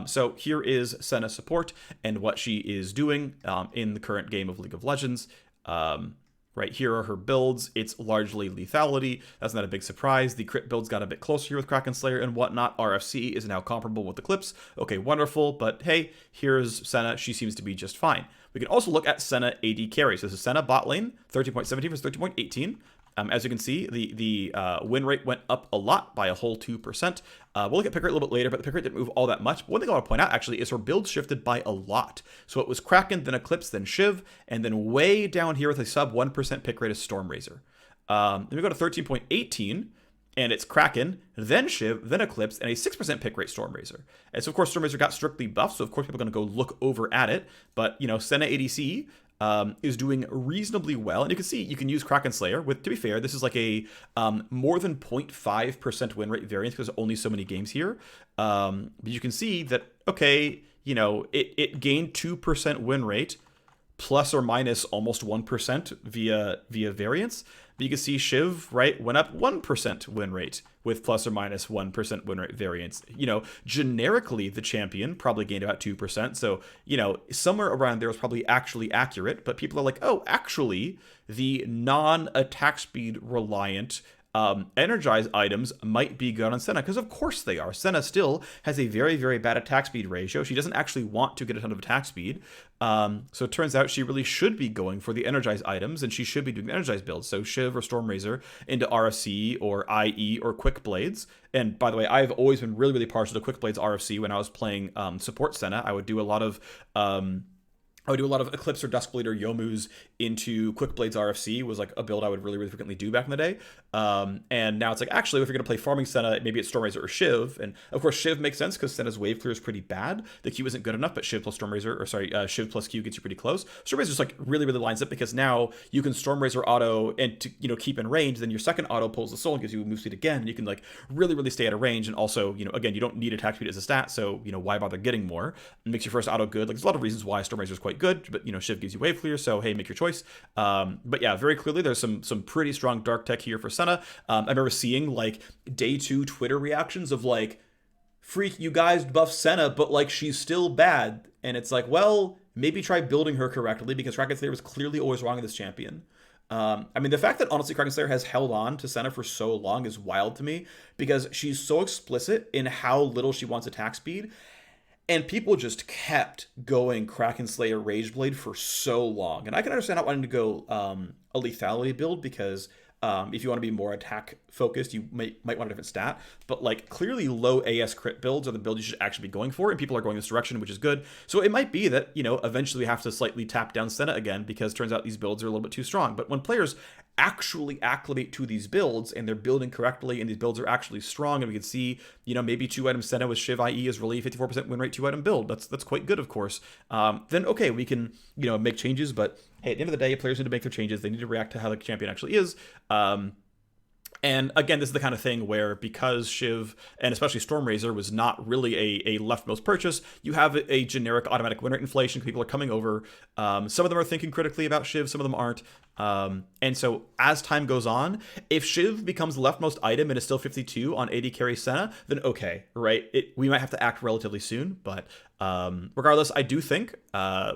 Speaker 1: So here is Senna's support and what she is doing in the current game of League of Legends. Right, here are her builds. It's largely lethality. That's not a big surprise. The crit builds got a bit closer here with Kraken Slayer and whatnot. RFC is now comparable with Eclipse. Okay, wonderful. But hey, here's Senna. She seems to be just fine. We can also look at Senna AD carry. So this is Senna bot lane, 13.17 versus 13.18. As you can see, the win rate went up a lot by a whole 2%. We'll look at pick rate a little bit later, but the pick rate didn't move all that much. But one thing I want to point out, actually, is her build shifted by a lot. So it was Kraken, then Eclipse, then Shiv, and then way down here with a sub 1% pick rate is Stormrazor. Then we go to 13.18, and it's Kraken, then Shiv, then Eclipse, and a 6% pick rate Stormrazor. And so, of course, Stormrazor got strictly buffed, so of course people are going to go look over at it. But, Senna ADC is doing reasonably well. And you can see you can use Kraken Slayer with, to be fair, this is like a more than 0.5% win rate variance because there's only so many games here. But you can see that, okay, it gained 2% win rate plus or minus almost 1% via variance. But you can see Shiv, right, went up 1% win rate with plus or minus 1% win rate variance. Generically, the champion probably gained about 2%. So, somewhere around there is probably actually accurate. But people are like, oh, actually, the non-attack speed reliant energized items might be good on Senna, because of course they are. Senna still has a very, very bad attack speed ratio. She doesn't actually want to get a ton of attack speed. So it turns out she really should be going for the energized items, and she should be doing the energized builds. So Shiv or Stormrazor into RFC or IE or Quick Blades. And by the way, I've always been really, really partial to Quick Blades RFC when I was playing support Senna. I would do a lot of Eclipse or Duskblade Yomu's into Quick Blades RFC was like a build I would really, really frequently do back in the day. And now it's like, actually, if you're going to play farming Senna, maybe it's Stormrazor or Shiv. And of course, Shiv makes sense because Senna's wave clear is pretty bad. The Q isn't good enough, but Shiv plus Shiv plus Q gets you pretty close. Stormrazor just like really, really lines up because now you can Stormrazor auto and to, keep in range. Then your second auto pulls the soul and gives you move speed again. And you can like really, really stay out of range. And also, again, you don't need attack speed as a stat. So, why bother getting more? It makes your first auto good. Like there's a lot of reasons why Stormrazor is quite good, but Shiv gives you wave clear, so hey, make your choice. But yeah, very clearly there's some pretty strong dark tech here for Senna. I remember seeing like day 2 Twitter reactions of like, Phreak, you guys buff Senna, but like she's still bad. And it's like, well, maybe try building her correctly because Kraken Slayer was clearly always wrong in this champion. The fact that honestly Kraken Slayer has held on to Senna for so long is wild to me because she's so explicit in how little she wants attack speed. And people just kept going Kraken Slayer Rageblade for so long. And I can understand not wanting to go a lethality build because if you want to be more attack focused, you might want a different stat. But like clearly low AS crit builds are the build you should actually be going for. And people are going this direction, which is good. So it might be that, eventually we have to slightly tap down Senna again because it turns out these builds are a little bit too strong. But when players actually acclimate to these builds and they're building correctly and these builds are actually strong and we can see maybe 2-item Senna with Shiv IE is really 54% win rate 2-item build, that's quite good, of course. Then okay, we can make changes, but hey, at the end of the day, players need to make their changes. They need to react to how the champion actually is. And again, this is the kind of thing where, because Shiv and especially Stormrazor was not really a leftmost purchase, you have a generic automatic win rate inflation. People are coming over. Some of them are thinking critically about Shiv, some of them aren't. And so as time goes on, if Shiv becomes the leftmost item and is still 52 on AD carry Senna, then okay, right? We might have to act relatively soon, but regardless, I do think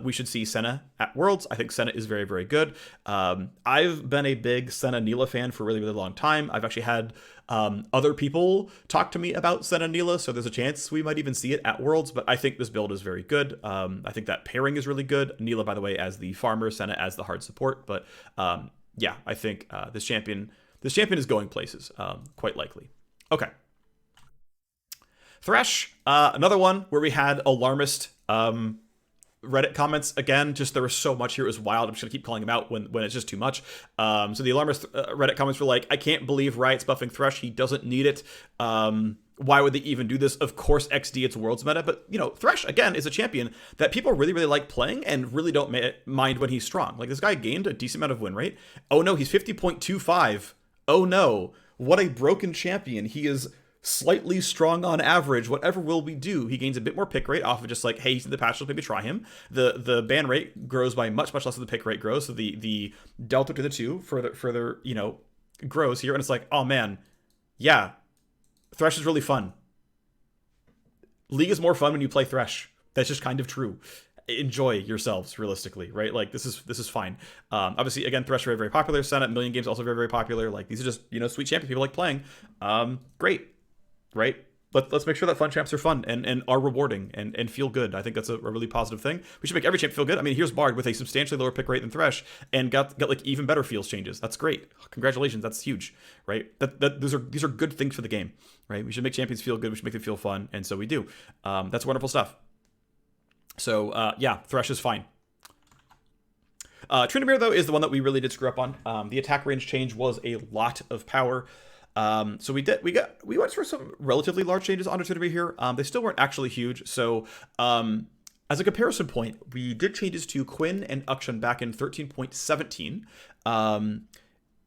Speaker 1: we should see Senna at Worlds. I think Senna is very, very good. I've been a big Senna Neela fan for a really, really long time. I've actually had other people talk to me about Senna Neela, so there's a chance we might even see it at Worlds, but I think this build is very good. I think that pairing is really good. Neela, by the way, as the farmer, Senna as the hard support, but yeah, I think this champion is going places, quite likely. Okay. Thresh, another one where we had alarmist Reddit comments. Again, just there was so much here, it was wild. I'm just gonna keep calling them out when it's just too much. So the alarmist Reddit comments were like, I can't believe Riot's buffing Thresh. He doesn't need it. Why would they even do this? Of course, XD, it's Worlds meta, but Thresh again is a champion that people really, really like playing and really don't mind when he's strong. Like, this guy gained a decent amount of win rate. Oh no, he's 50.25. Oh no, what a broken champion. He is slightly strong on average. Whatever will we do? He gains a bit more pick rate off of just like, hey, he's in the patch, let's maybe try him. The ban rate grows by much, much less than the pick rate grows, so the delta to the two further grows here, and it's like, oh man, yeah, Thresh is really fun. League is more fun when you play Thresh. That's just kind of true. Enjoy yourselves, realistically, right? Like, this is fine. Obviously, again, Thresh very, very popular. Senate Million Games also very, very popular. Like, these are just sweet champions people like playing. Great, right? Let's make sure that fun champs are fun and are rewarding and feel good. I think that's a really positive thing. We should make every champ feel good. I mean, here's Bard with a substantially lower pick rate than Thresh and got like even better feels changes. That's great. Congratulations. That's huge, right? These are good things for the game, right? We should make champions feel good. We should make them feel fun, and so we do. That's wonderful stuff. So yeah, Thresh is fine. Tryndamere, though, is the one that we really did screw up on. The attack range change was a lot of power. So we went for some relatively large changes on Tryndamere here. They still weren't actually huge. So as a comparison point, we did changes to Quinn and Akshan back in 13.17.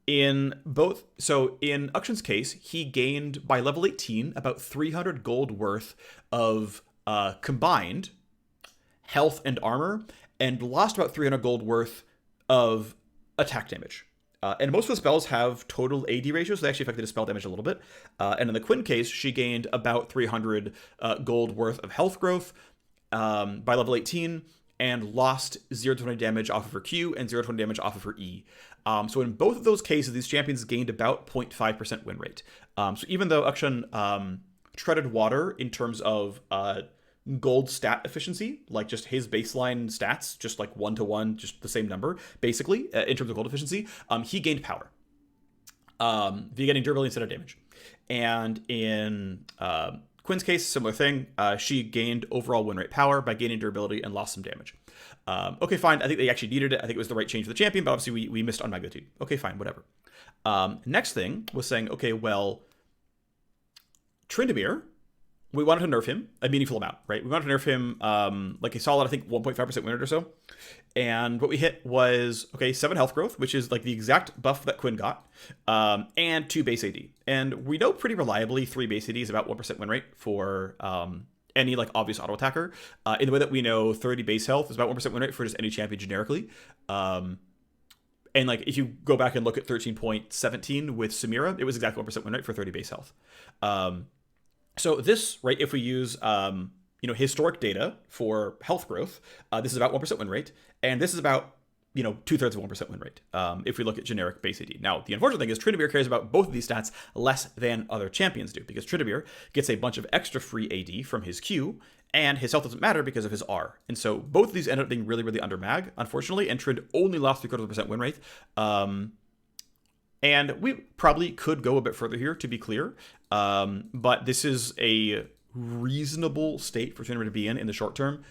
Speaker 1: In Akshan's case, he gained by level 18 about 300 gold worth of combined health and armor, and lost about 300 gold worth of attack damage. And most of the spells have total AD ratios, so they actually affected his spell damage a little bit. And in the Quinn case, she gained about 300 gold worth of health growth by level 18, and lost 0 to 20 damage off of her Q and 0 to 20 damage off of her E. So in both of those cases, these champions gained about 0.5% win rate. So even though Akshan treaded water in terms of gold stat efficiency, like just his baseline stats, just like 1-to-1, just the same number, basically, in terms of gold efficiency, he gained power via getting durability instead of damage. And in Quinn's case, similar thing. She gained overall win rate power by gaining durability and lost some damage. Okay, fine. I think they actually needed it. I think it was the right change for the champion, but obviously we missed on magnitude. Okay, fine, whatever. Next thing was saying, okay, well, Tryndamere, we wanted to nerf him a meaningful amount, right? We wanted to nerf him like a solid, I think, 1.5% win rate or so. And what we hit was, okay, 7 health growth, which is like the exact buff that Quinn got, and 2 base AD. And we know pretty reliably 3 base AD is about 1% win rate for any like obvious auto attacker. In the way that we know 30 base health is about 1% win rate for just any champion generically. And like if you go back and look at 13.17 with Samira, it was exactly 1% win rate for 30 base health. So this, right, if we use, historic data for health growth, this is about 1% win rate, and this is about, 2/3 of 1% win rate, if we look at generic base AD. Now, the unfortunate thing is Tryndamere cares about both of these stats less than other champions do, because Tryndamere gets a bunch of extra free AD from his Q, and his health doesn't matter because of his R. And so both of these end up being really, really under mag, unfortunately, and Trynd only lost 0.75% win rate. And we probably could go a bit further here, to be clear. But this is a reasonable state for Tryndamere to be in the short term.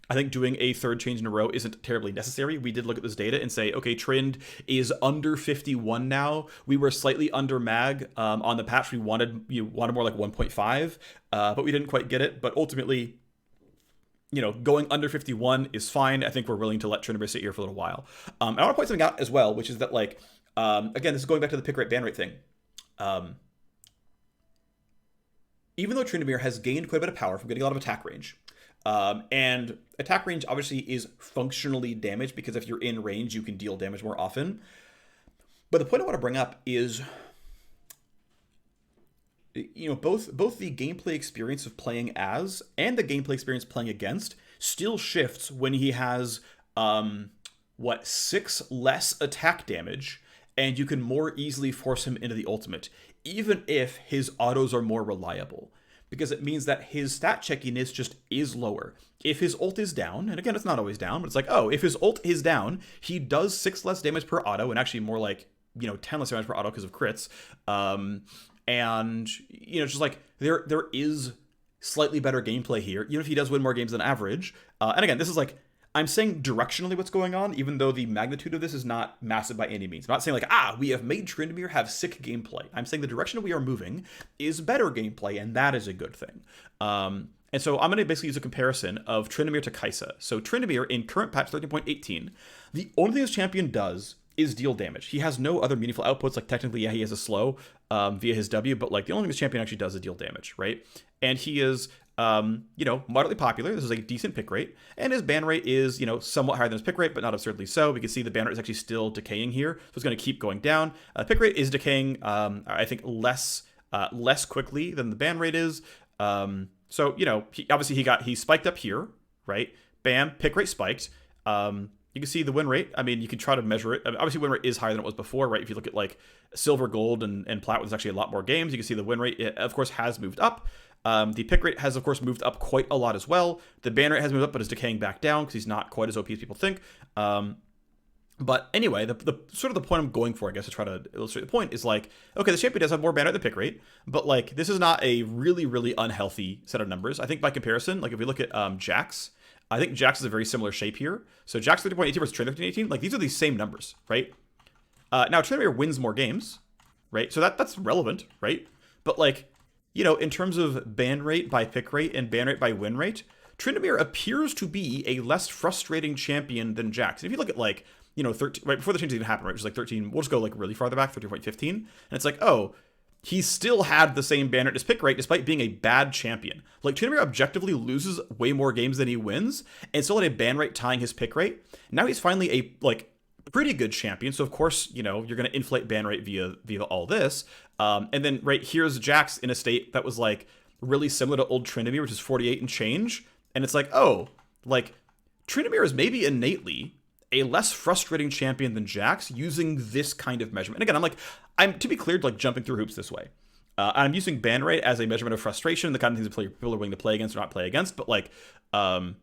Speaker 1: I think doing a third change in a row isn't terribly necessary. We did look at this data and say, okay, Trynd is under 51 now. We were slightly under mag on the patch. We wanted more like 1.5, but we didn't quite get it. But ultimately, going under 51 is fine. I think we're willing to let Tryndamere sit here for a little while. And I want to point something out as well, which is that, like, again, this is going back to the pick rate, ban rate thing. Even though Tryndamere has gained quite a bit of power from getting a lot of attack range, and attack range obviously is functionally damage because if you're in range, you can deal damage more often. But the point I want to bring up is, both the gameplay experience of playing as and the gameplay experience playing against still shifts when he has 6 less attack damage, and you can more easily force him into the ultimate, even if his autos are more reliable, because it means that his stat checkiness just is lower. If his ult is down, and again, it's not always down, but it's like, if his ult is down, he does 6 less damage per auto, and actually more like, 10 less damage per auto because of crits. And, just like, there is slightly better gameplay here, even if he does win more games than average. And again, this is like, I'm saying directionally what's going on, even though the magnitude of this is not massive by any means. I'm not saying like, we have made Tryndamere have sick gameplay. I'm saying the direction we are moving is better gameplay, and that is a good thing. And so I'm going to basically use a comparison of Tryndamere to Kai'Sa. So Tryndamere in current patch 13.18, the only thing this champion does is deal damage. He has no other meaningful outputs. Like, technically, he has a slow via his W, but like the only thing this champion actually does is deal damage, right? And he is moderately popular. This is a decent pick rate, and his ban rate is, somewhat higher than his pick rate, but not absurdly so. We can see the ban rate is actually still decaying here, so it's going to keep going down. Pick rate is decaying, I think, less quickly than the ban rate is. So he spiked up here, right? Bam, pick rate spiked. You can see the win rate. I mean, you can try to measure it. Obviously, win rate is higher than it was before, right? If you look at like silver, gold, and plat, there's actually a lot more games. You can see the win rate, it, of course, has moved up. The pick rate has, of course, moved up quite a lot as well. The ban rate has moved up, but is decaying back down because he's not quite as OP as people think. But anyway, the sort of the point I'm going for, I guess, to try to illustrate the point is like, okay, the champion does have more ban rate than pick rate, but like this is not a really, really unhealthy set of numbers. I think by comparison, like if we look at Jax, I think Jax is a very similar shape here. So Jax 30.18 versus Tryndamere 13.18, like these are the same numbers, right? Now Tryndamere wins more games, right? So that's relevant, right? But like, in terms of ban rate by pick rate and ban rate by win rate, Tryndamere appears to be a less frustrating champion than Jax. If you look at like, 13, right before the changes even happened, right, which is like 13, we'll just go like really farther back, 13.15, and it's like, he still had the same ban rate as pick rate despite being a bad champion. Like, Tryndamere objectively loses way more games than he wins and still had a ban rate tying his pick rate. Now he's finally a, like, pretty good champion. So, of course, you're going to inflate ban rate via all this. And then, right, here's Jax in a state that was, like, really similar to old Tryndamere, which is 48 and change. And it's like, Tryndamere is maybe innately a less frustrating champion than Jax using this kind of measurement. And again, I'm to be clear, like jumping through hoops this way. I'm using ban rate as a measurement of frustration, the kind of things that people are willing to play against or not play against. But like, I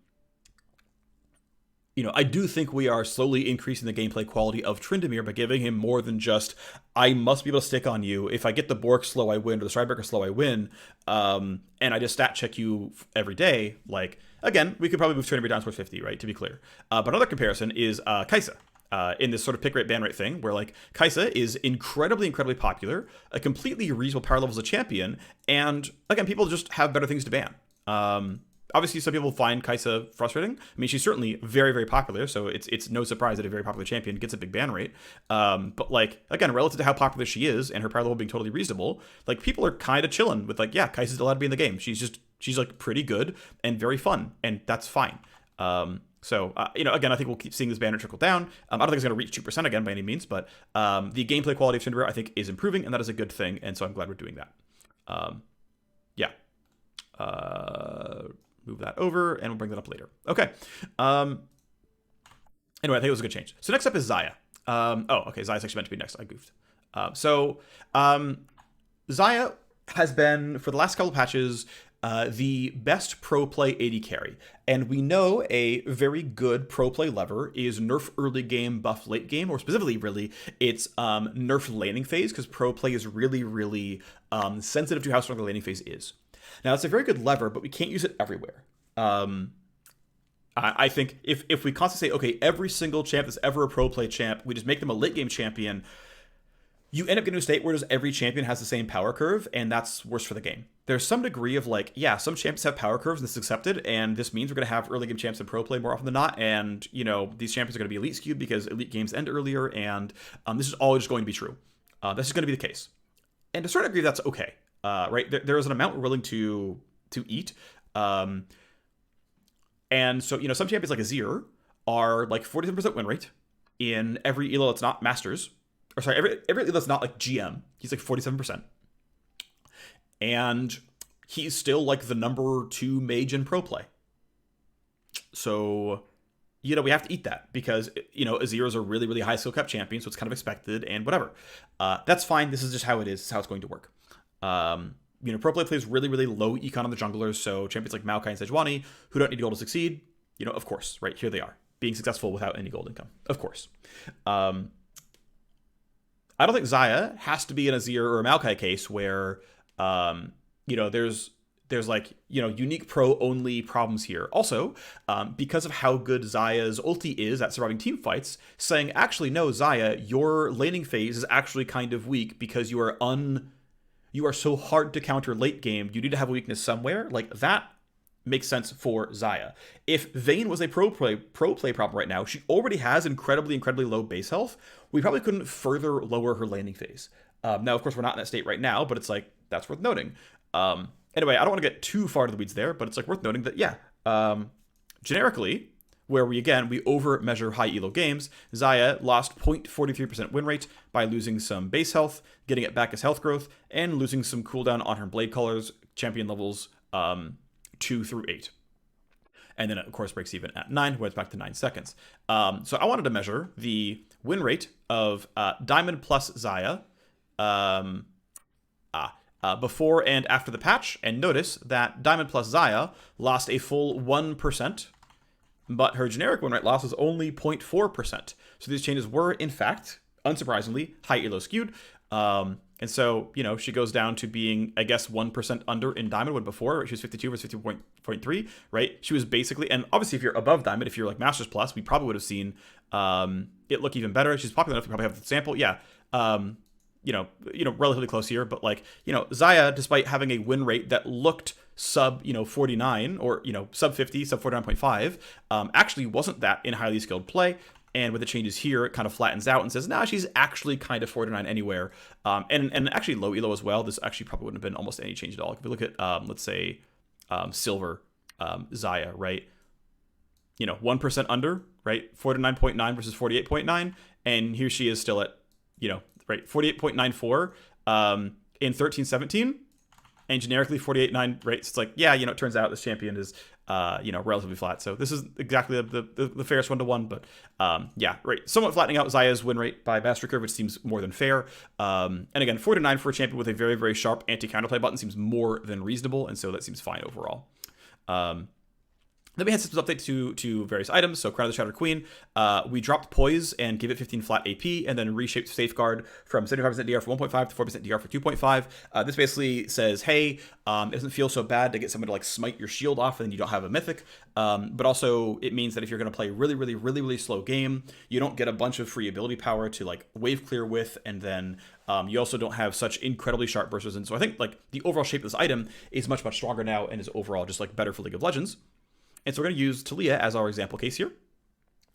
Speaker 1: do think we are slowly increasing the gameplay quality of Tryndamere by giving him more than just, I must be able to stick on you. If I get the Bork slow, I win, or the Stridebreaker slow, I win. And I just stat check you every day. Like, again, we could probably move Tryndamere down towards 50, right, to be clear. But another comparison is Kai'Sa. In this sort of pick rate, ban rate thing, where like Kai'Sa is incredibly, incredibly popular, a completely reasonable power level as a champion, and again, people just have better things to ban. Obviously, some people find Kai'Sa frustrating. I mean, she's certainly very, very popular, so it's no surprise that a very popular champion gets a big ban rate. But like, again, relative to how popular she is and her power level being totally reasonable, like people are kind of chilling with like, yeah, Kai'Sa's allowed to be in the game. She's like pretty good and very fun, and that's fine. So, again, I think we'll keep seeing this ban rate trickle down. I don't think it's going to reach 2% again by any means, but the gameplay quality of Tryndamere, I think, is improving, and that is a good thing, and so I'm glad we're doing that. Move that over, and we'll bring that up later. Okay. Anyway, I think it was a good change. So next up is Xayah. Xayah's actually meant to be next. I goofed. Xayah has been, for the last couple of patches, the best pro play AD carry. And we know a very good pro play lever is nerf early game, buff late game, or specifically, really, it's nerf laning phase, because pro play is really, really sensitive to how strong the laning phase is. Now, it's a very good lever, but we can't use it everywhere. I think if we constantly say, okay, every single champ that's ever a pro play champ, we just make them a late game champion, you end up getting to a state where just every champion has the same power curve, and that's worse for the game. There's some degree of like, yeah, some champions have power curves, and this is accepted, and this means we're going to have early game champs in pro play more often than not, and, you know, these champions are going to be elite skewed because elite games end earlier, and this is all just going to be true. This is going to be the case. And to a certain degree, that's okay, right? There is an amount we're willing to eat. And so, you know, some champions like Azir are like 47% win rate in every elo that's not Masters. Or sorry, every elo that's not like GM. He's like 47%. And he's still like the number 2 mage in pro play. So, you know, we have to eat that because, you know, Azir is a really, really high skill cap champion, so it's kind of expected and whatever. That's fine. This is just how it is. This is how it's going to work. You know, pro play plays really, really low econ on the junglers, so champions like Maokai and Sejuani, who don't need gold to succeed, you know, of course, right? Here they are, being successful without any gold income. Of course. I don't think Xayah has to be an Azir or a Maokai case where, you know, there's like, you know, unique pro only problems here. Also, because of how good Xayah's ulti is at surviving team fights, saying, actually, no, Xayah, your laning phase is actually kind of weak because you are so hard to counter late game. You need to have a weakness somewhere. Like, that makes sense for Xayah. If Vayne was a pro play problem right now, she already has incredibly low base health. We probably couldn't further lower her laning phase. Now, of course, we're not in that state right now, but it's like, that's worth noting. Anyway, I don't want to get too far to the weeds there, but it's like worth noting that, yeah, generically, where we over measure high elo games, Xayah lost 0.43% win rate by losing some base health, getting it back as health growth, and losing some cooldown on her blade colors, champion levels 2 through 8. And then it, of course, breaks even at 9, where it's back to 9 seconds. So I wanted to measure the win rate of Diamond plus Xayah before and after the patch, and notice that Diamond plus Xayah lost a full 1%, but her generic win rate loss was only 0.4%. So these changes were, in fact, unsurprisingly, high elo skewed. And so, you know, she goes down to being, I guess, 1% under in Diamond, when before she was 52 versus 50.3, right? She was basically, and obviously if you're above Diamond, if you're like Masters Plus, we probably would have seen it look even better. She's popular enough to probably have the sample. Yeah. You know, relatively close here, but like, you know, Xayah, despite having a win rate that looked sub, 49 or, sub 50, sub 49.5, actually wasn't that in highly skilled play. And with the changes here, it kind of flattens out and says, nah, she's actually kind of 49 anywhere. And actually low elo as well. This actually probably wouldn't have been almost any change at all. If we look at, let's say, Silver Xayah, right? 1% under, right? 49.9 versus 48.9. And here she is still at, right, 48.94 in 13-17. And generically 48.9, right? So it's like, yeah, it turns out this champion is, relatively flat. So this is exactly the fairest 1-to-1, but yeah, right. Somewhat flattening out Xayah's win rate by Master Curve, which seems more than fair. And again, 49 for a champion with a very, very sharp anti-counterplay button seems more than reasonable, and so that seems fine overall. Then we had systems update to various items. So Crown of the Shattered Queen, we dropped Poise and gave it 15 flat AP, and then reshaped Safeguard from 75% DR for 1.5 to 4% DR for 2.5. This basically says, hey, it doesn't feel so bad to get someone to like smite your shield off and then you don't have a mythic. But also it means that if you're going to play really slow game, you don't get a bunch of free ability power to like wave clear with, and then you also don't have such incredibly sharp bursts. And so I think like the overall shape of this item is much stronger now and is overall just like better for League of Legends. And so we're going to use Taliyah as our example case here.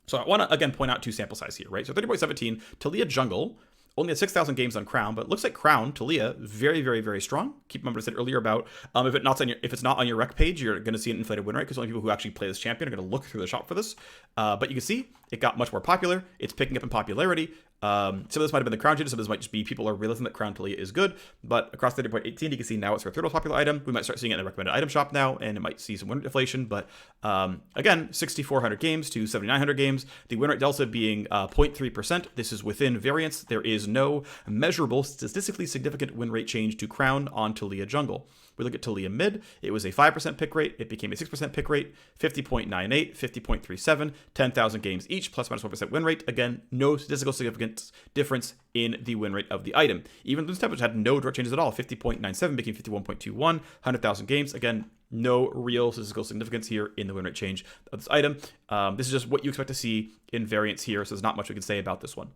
Speaker 1: So I want to, again, point out 2 sample size here, right? So 30.17, Taliyah jungle, only had 6,000 games on Crown, but it looks like Crown, Taliyah, very strong. Keep in mind what I said earlier about if it's not on your rec page, you're going to see an inflated win rate because only people who actually play this champion are going to look through the shop for this. But you can see it got much more popular. It's picking up in popularity. Some of this might have been the Crown changes, some of this might just be people are realizing that Crown Taliyah is good. But across 30.18, you can see now it's our 3rd most popular item. We might start seeing it in the recommended item shop now, and it might see some win rate deflation. But again, 6,400 games to 7,900 games. The win rate delta being 0.3%. This is within variance. There is no measurable, statistically significant win rate change to Crown on Taliyah jungle. We look at Taliyah mid. It was a 5% pick rate. It became a 6% pick rate, 50.98, 50.37, 10,000 games each, plus minus 1% win rate. Again, no statistical significant difference in the win rate of the item. Even Bloons Tempest had no direct changes at all. 50.97 became 51.21, 100,000 games. Again, no real statistical significance here in the win rate change of this item. This is just what you expect to see in variance here, so there's not much we can say about this one.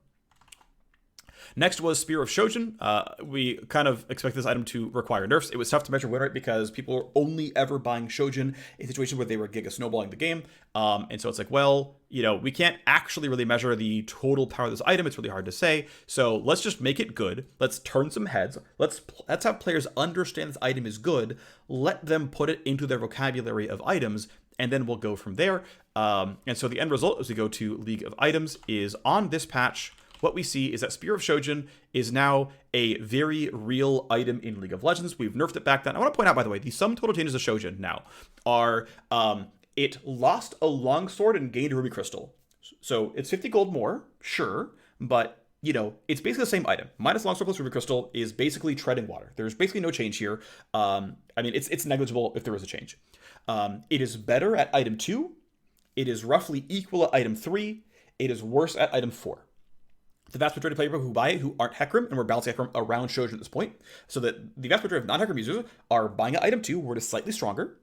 Speaker 1: Next was Spear of Shojin. We kind of expect this item to require nerfs. It was tough to measure win rate because people were only ever buying Shojin in situations where they were giga snowballing the game. And so it's like, well, we can't actually really measure the total power of this item. It's really hard to say. So let's just make it good. Let's turn some heads. Let's have players understand this item is good. Let them put it into their vocabulary of items, and then we'll go from there. And so the end result, as we go to League of Items, is on this patch, what we see is that Spear of Shojin is now a very real item in League of Legends. We've nerfed it back then. I want to point out, by the way, the sum total changes of Shojin now are it lost a longsword and gained a ruby crystal. So it's 50 gold more, sure, but it's basically the same item. Minus longsword plus ruby crystal is basically treading water. There's basically no change here. It's negligible if there is a change. It is better at item 2. It is roughly equal at item 3. It is worse at item 4. The vast majority of players who buy it who aren't Hecarim, and we're balancing Hecarim around Shojin at this point, so that the vast majority of non-Hecarim users are buying at item 2, where it is slightly stronger.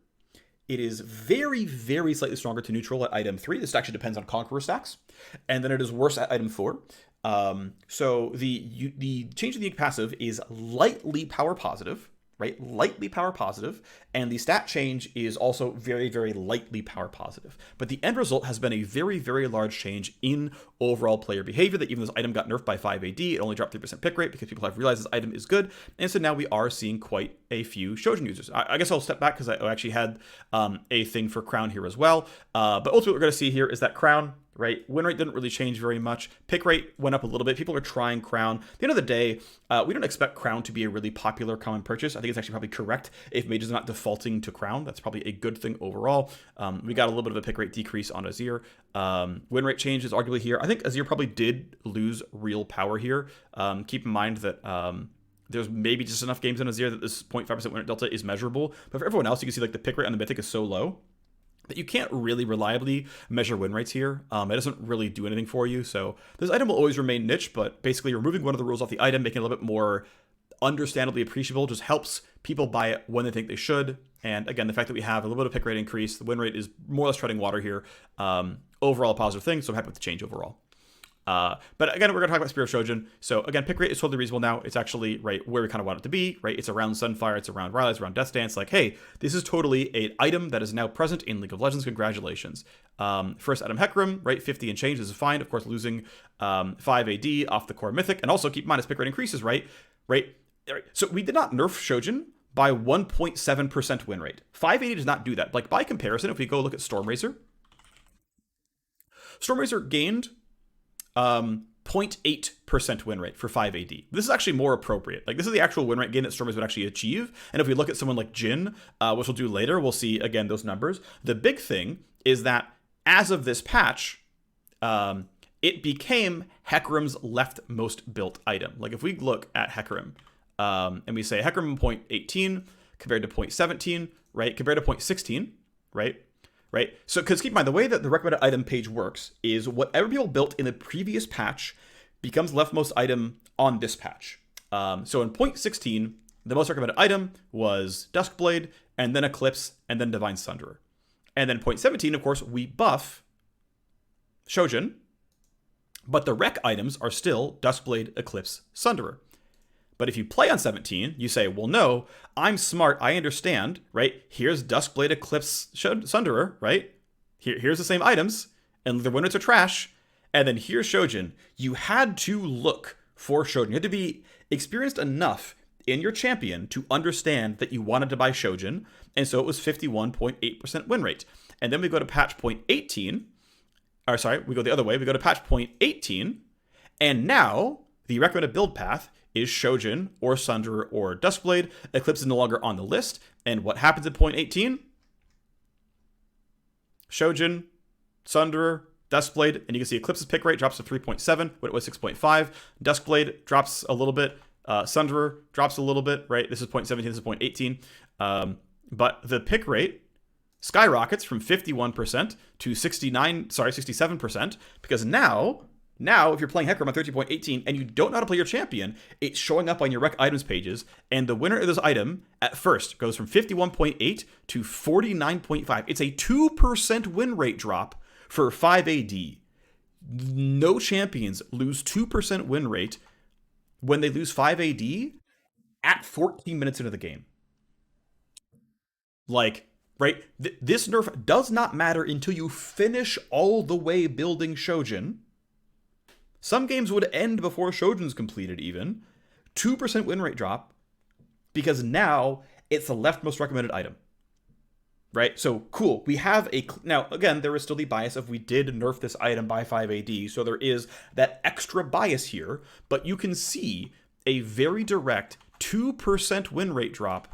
Speaker 1: It is very, very slightly stronger to neutral at item 3. This actually depends on Conqueror stacks. And then it is worse at item 4. So the change in the passive is lightly power positive, right? Lightly power positive, and the stat change is also very, very lightly power positive. But the end result has been a very, very large change in overall player behavior, that even this item got nerfed by 5 AD, it only dropped 3% pick rate because people have realized this item is good, and so now we are seeing quite a few Shojin users. I guess I'll step back because I actually had a thing for Crown here as well, but ultimately what we're going to see here is that Crown, right? Win rate didn't really change very much. Pick rate went up a little bit. People are trying Crown. At the end of the day, we don't expect Crown to be a really popular common purchase. I think it's actually probably correct if Mage is not defaulting to Crown. That's probably a good thing overall. We got a little bit of a pick rate decrease on Azir. Win rate change is arguably here. I think Azir probably did lose real power here. Keep in mind that there's maybe just enough games in Azir that this 0.5% win rate delta is measurable. But for everyone else, you can see like the pick rate on the Mythic is so low that you can't really reliably measure win rates here. It doesn't really do anything for you. So this item will always remain niche, but basically removing one of the rules off the item, making it a little bit more understandably appreciable, just helps people buy it when they think they should. And again, the fact that we have a little bit of pick rate increase, the win rate is more or less treading water here. Overall a positive thing, so I'm happy with the change overall. But again, we're going to talk about Spear of Shojin. So again, pick rate is totally reasonable now. It's actually right where we kind of want it to be, right? It's around Sunfire, it's around Rylai, it's around Death Dance. Like, hey, this is totally an item that is now present in League of Legends. Congratulations. First item Hecarim, right? 50 and change. This is fine. Of course, losing 5 AD off the core Mythic. And also keep in mind, as pick rate increases, right? So we did not nerf Shojin by 1.7% win rate. 580 does not do that. Like, by comparison, if we go look at Stormrazor gained 0.8% win rate for 5 AD. This is actually more appropriate. Like, this is the actual win rate gain that Stormrazor would actually achieve. And if we look at someone like Jhin, which we'll do later, we'll see, again, those numbers. The big thing is that as of this patch, it became Hecarim's leftmost built item. Like, if we look at Hecarim, and we say Hecarim 0.18 compared to 0.17, right? Compared to 0.16, right? So, because keep in mind, the way that the recommended item page works is whatever people built in the previous patch becomes leftmost item on this patch. So in 0.16, the most recommended item was Duskblade, and then Eclipse, and then Divine Sunderer. And then 0.17, of course, we buff Shojin, but the rec items are still Duskblade, Eclipse, Sunderer. But if you play on 17, you say, well, no, I'm smart. I understand, right? Here's Duskblade, Eclipse, Sunderer, right? Here's the same items, and the win rates are trash. And then here's Shojin. You had to look for Shojin. You had to be experienced enough in your champion to understand that you wanted to buy Shojin. And so it was 51.8% win rate. And then we go to patch 0.18. Or sorry, we go the other way. We go to patch 0.18. And now the recommended build path is Shojin or Sunderer or Duskblade. Eclipse is no longer on the list. And what happens at 0.18? Shojin, Sunderer, Duskblade, and you can see Eclipse's pick rate drops to 3.7 when it was 6.5. Duskblade drops a little bit. Sunderer drops a little bit, right? This is 0.17, this is 0.18. But the pick rate skyrockets from 51% to 67%, because now if you're playing Hecarim on 13.18 and you don't know how to play your champion, it's showing up on your rec items pages, and the winner of this item at first goes from 51.8 to 49.5. It's a 2% win rate drop for 5 AD. No champions lose 2% win rate when they lose 5 AD at 14 minutes into the game. Like, right? This nerf does not matter until you finish all the way building Shojin. Some games would end before Shojin's completed, even. 2% win rate drop, because now it's the leftmost recommended item. Right? So, cool. We have a... Now, again, there is still the bias of we did nerf this item by 5 AD, so there is that extra bias here, but you can see a very direct 2% win rate drop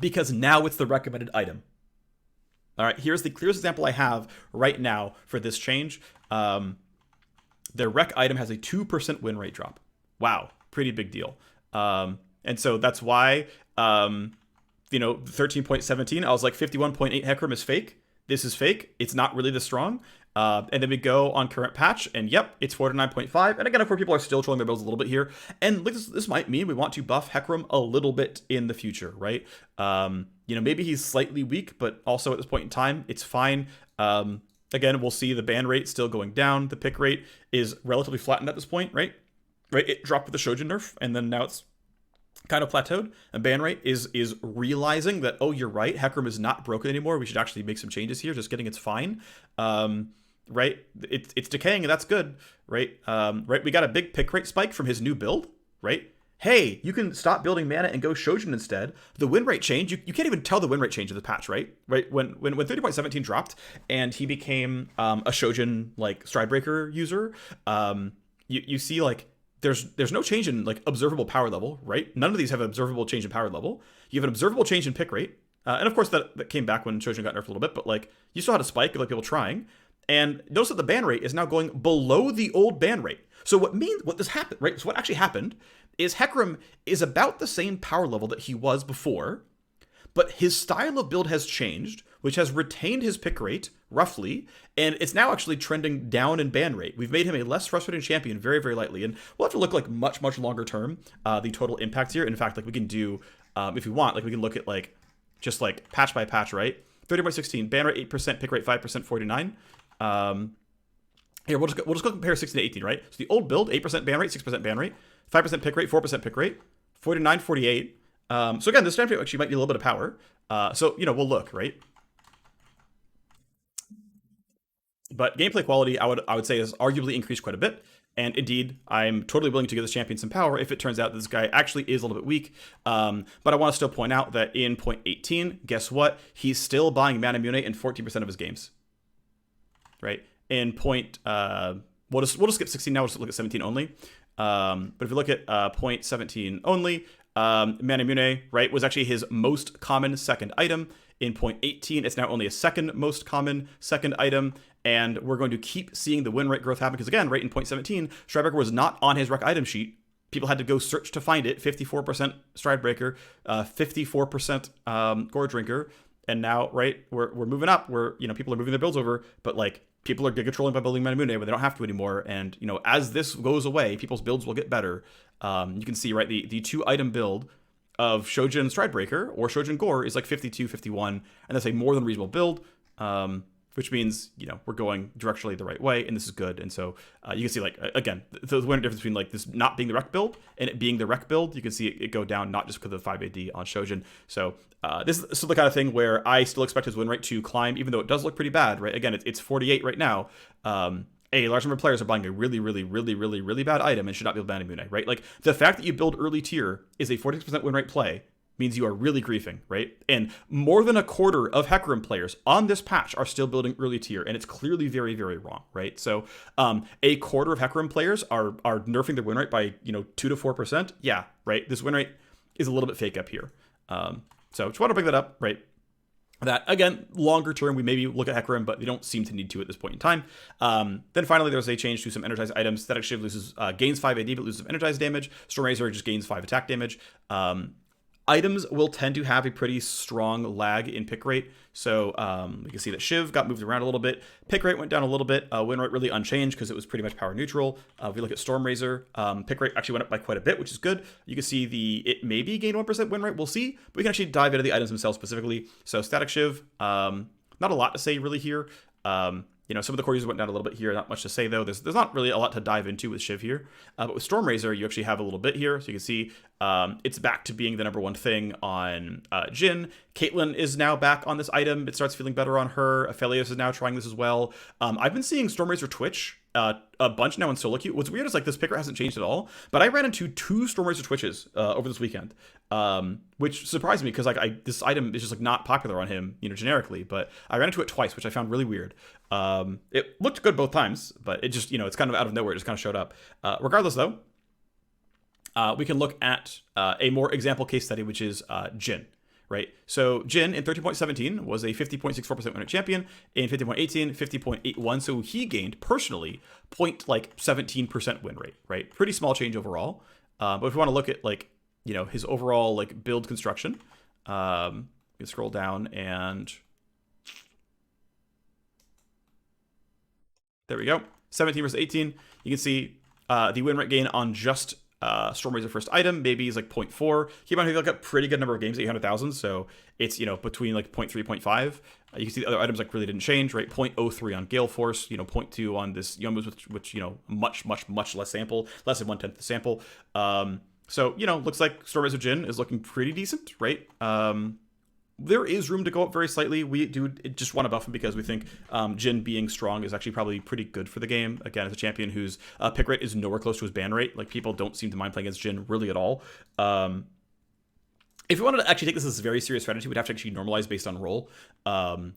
Speaker 1: because now it's the recommended item. All right, here's the clearest example I have right now for this change. Their rec item has a 2% win rate drop. Wow, pretty big deal. And so that's why, 13.17, I was like 51.8 Hecarim is fake. This is fake. It's not really this strong. And then we go on current patch, and yep, it's 49.5. And again, of course, people are still trolling their builds a little bit here. And this might mean we want to buff Hecarim a little bit in the future, right? Maybe he's slightly weak, but also at this point in time, it's fine. Again, we'll see the ban rate still going down. The pick rate is relatively flattened at this point, right? Right, it dropped with the Shojin nerf, and then now it's kind of plateaued. And ban rate is realizing that, oh, you're right, Hecarim is not broken anymore. We should actually make some changes here. Just kidding, it's fine. Right, it's decaying, and that's good, right? Right, we got a big pick rate spike from his new build, right? Hey, you can stop building mana and go Shojin instead. The win rate change, you can't even tell the win rate change of the patch, right? Right, when 30.17 dropped and he became a Shojin like Stridebreaker user, you see like there's no change in like observable power level, right? None of these have observable change in power level. You have an observable change in pick rate, and of course that came back when Shojin got nerfed a little bit, but like you still had a spike of like people trying. And notice that the ban rate is now going below the old ban rate. So what this happened, right? So what actually happened is Hecarim is about the same power level that he was before, but his style of build has changed, which has retained his pick rate, roughly, and it's now actually trending down in ban rate. We've made him a less frustrating champion very, very lightly, and we'll have to look like much, much longer term, the total impact here. In fact, like we can do, if we want, like we can look at like, just like patch by patch, right? 30.16, ban rate 8%, pick rate 5%, 49. Here, we'll just go compare 16 to 18, right? So the old build, 8% ban rate, 6% ban rate, 5% pick rate, 4% pick rate, 49, 48. So again, this champion actually might need a little bit of power. So, we'll look, right? But gameplay quality, I would say, has arguably increased quite a bit. And indeed, I'm totally willing to give this champion some power if it turns out this guy actually is a little bit weak. But I want to still point out that in 0.18, guess what? He's still buying Mana Mune in 14% of his games. Right? In we'll just skip 16 now, we'll just look at 17 only. But if you look at 0.17 only, Mana Mune, right, was actually his most common second item. In 0.18, it's now only a second most common second item, and we're going to keep seeing the win rate growth happen, because again, right, in 0.17, Stridebreaker was not on his rec item sheet. People had to go search to find it. 54% Stridebreaker, 54% Gore Drinker, and now, right, we're moving up. People are moving their builds over, but like, people are giga trolling by building Mana Mune, but they don't have to anymore. And, as this goes away, people's builds will get better. You can see, right, the two item build of Shojin Stridebreaker or Shojin Gore is like 52, 51, and that's a more than reasonable build, which means, we're going directionally the right way, and this is good. And so you can see, like, again, the one difference between like this not being the rec build and it being the rec build, you can see it go down, not just because of the 5 AD on Shojin. So this is the kind of thing where I still expect his win rate to climb, even though it does look pretty bad, right? Again, it's 48 right now. A large number of players are buying a really, really, really, really, really bad item and should not build Mana Mune, right? Like, the fact that you build early tier is a 46% win rate play means you are really griefing, right? And more than a quarter of Hecarim players on this patch are still building early tier, and it's clearly very, very wrong, right? So a quarter of Hecarim players are nerfing their win rate by 2 to 4%. Yeah, right. This win rate is a little bit fake up here. So just want to bring that up, right? That, again, longer term, we maybe look at Hecarim, but they don't seem to need to at this point in time. Then finally, there's a change to some energized items. Static Shiv gains 5 AD, but loses some energized damage. Storm Razor just gains 5 attack damage. Items will tend to have a pretty strong lag in pick rate. So you can see that Shiv got moved around a little bit. Pick rate went down a little bit. Win rate really unchanged because it was pretty much power neutral. If we look at Storm Razor, pick rate actually went up by quite a bit, which is good. You can see it maybe gained 1% win rate. We'll see. But we can actually dive into the items themselves specifically. So Static Shiv, not a lot to say really here. Some of the core users went down a little bit here. Not much to say though. There's not really a lot to dive into with Shiv here. But with Stormrazor, you actually have a little bit here. So you can see it's back to being the #1 thing on Jhin. Caitlyn is now back on this item. It starts feeling better on her. Aphelios is now trying this as well. I've been seeing Stormrazor Twitch a bunch now in solo queue. What's weird is like this picker hasn't changed at all, but I ran into 2 Stormrazor Twitches over this weekend, which surprised me because like this item is just like not popular on him, generically. But I ran into it twice, which I found really weird. It looked good both times, but it just it's kind of out of nowhere. It just kind of showed up. Regardless, though, we can look at a more example case study, which is Jhin. Right, so Jhin in 13.17 was a 50.64% win rate champion. In 50.18, 50.81. So he gained personally 17% win rate. Right, pretty small change overall. But if we want to look at his overall build construction, you can scroll down and there we go. 17 versus 18. You can see the win rate gain on just Stormrazor first item maybe is 0.4. Keep on having a pretty good number of games, 800,000. So it's between 0.3, 0.5. You can see the other items really didn't change, right? 0.03 on Gale Force, 0.2 on this Youmu's, which much less sample, less than 1/10 the sample. So looks like Stormrazor Jhin is looking pretty decent, right? There is room to go up very slightly. We do just want to buff him because we think Jhin being strong is actually probably pretty good for the game. Again, as a champion whose pick rate is nowhere close to his ban rate. People don't seem to mind playing against Jhin really at all. If we wanted to actually take this as a very serious strategy, we'd have to actually normalize based on role.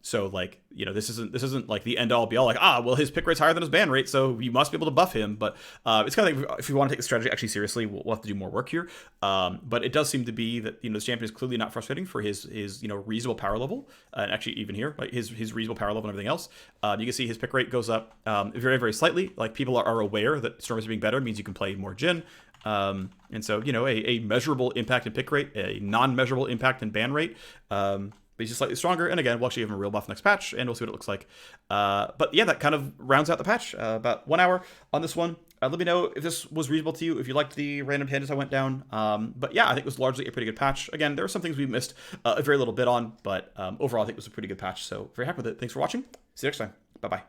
Speaker 1: So this isn't like the end all be all well, his pick rate's higher than his ban rate, so you must be able to buff him. But it's kind of like if we want to take the strategy actually seriously, we'll have to do more work here. But it does seem to be that this champion is clearly not frustrating for his reasonable power level, and actually even here his reasonable power level and everything else. You can see his pick rate goes up very, very slightly. People are aware that Stormrazor being better means you can play more Jhin. And so, a measurable impact in pick rate, a non-measurable impact in ban rate, but he's just slightly stronger. And again, we'll actually give him a real buff next patch, and we'll see what it looks like. But yeah, that kind of rounds out the patch. About 1 hour on this one. Let me know if this was reasonable to you, if you liked the random tangents I went down. But yeah, I think it was largely a pretty good patch. Again, there are some things we missed a very little bit on, but overall, I think it was a pretty good patch. So very happy with it. Thanks for watching. See you next time. Bye-bye.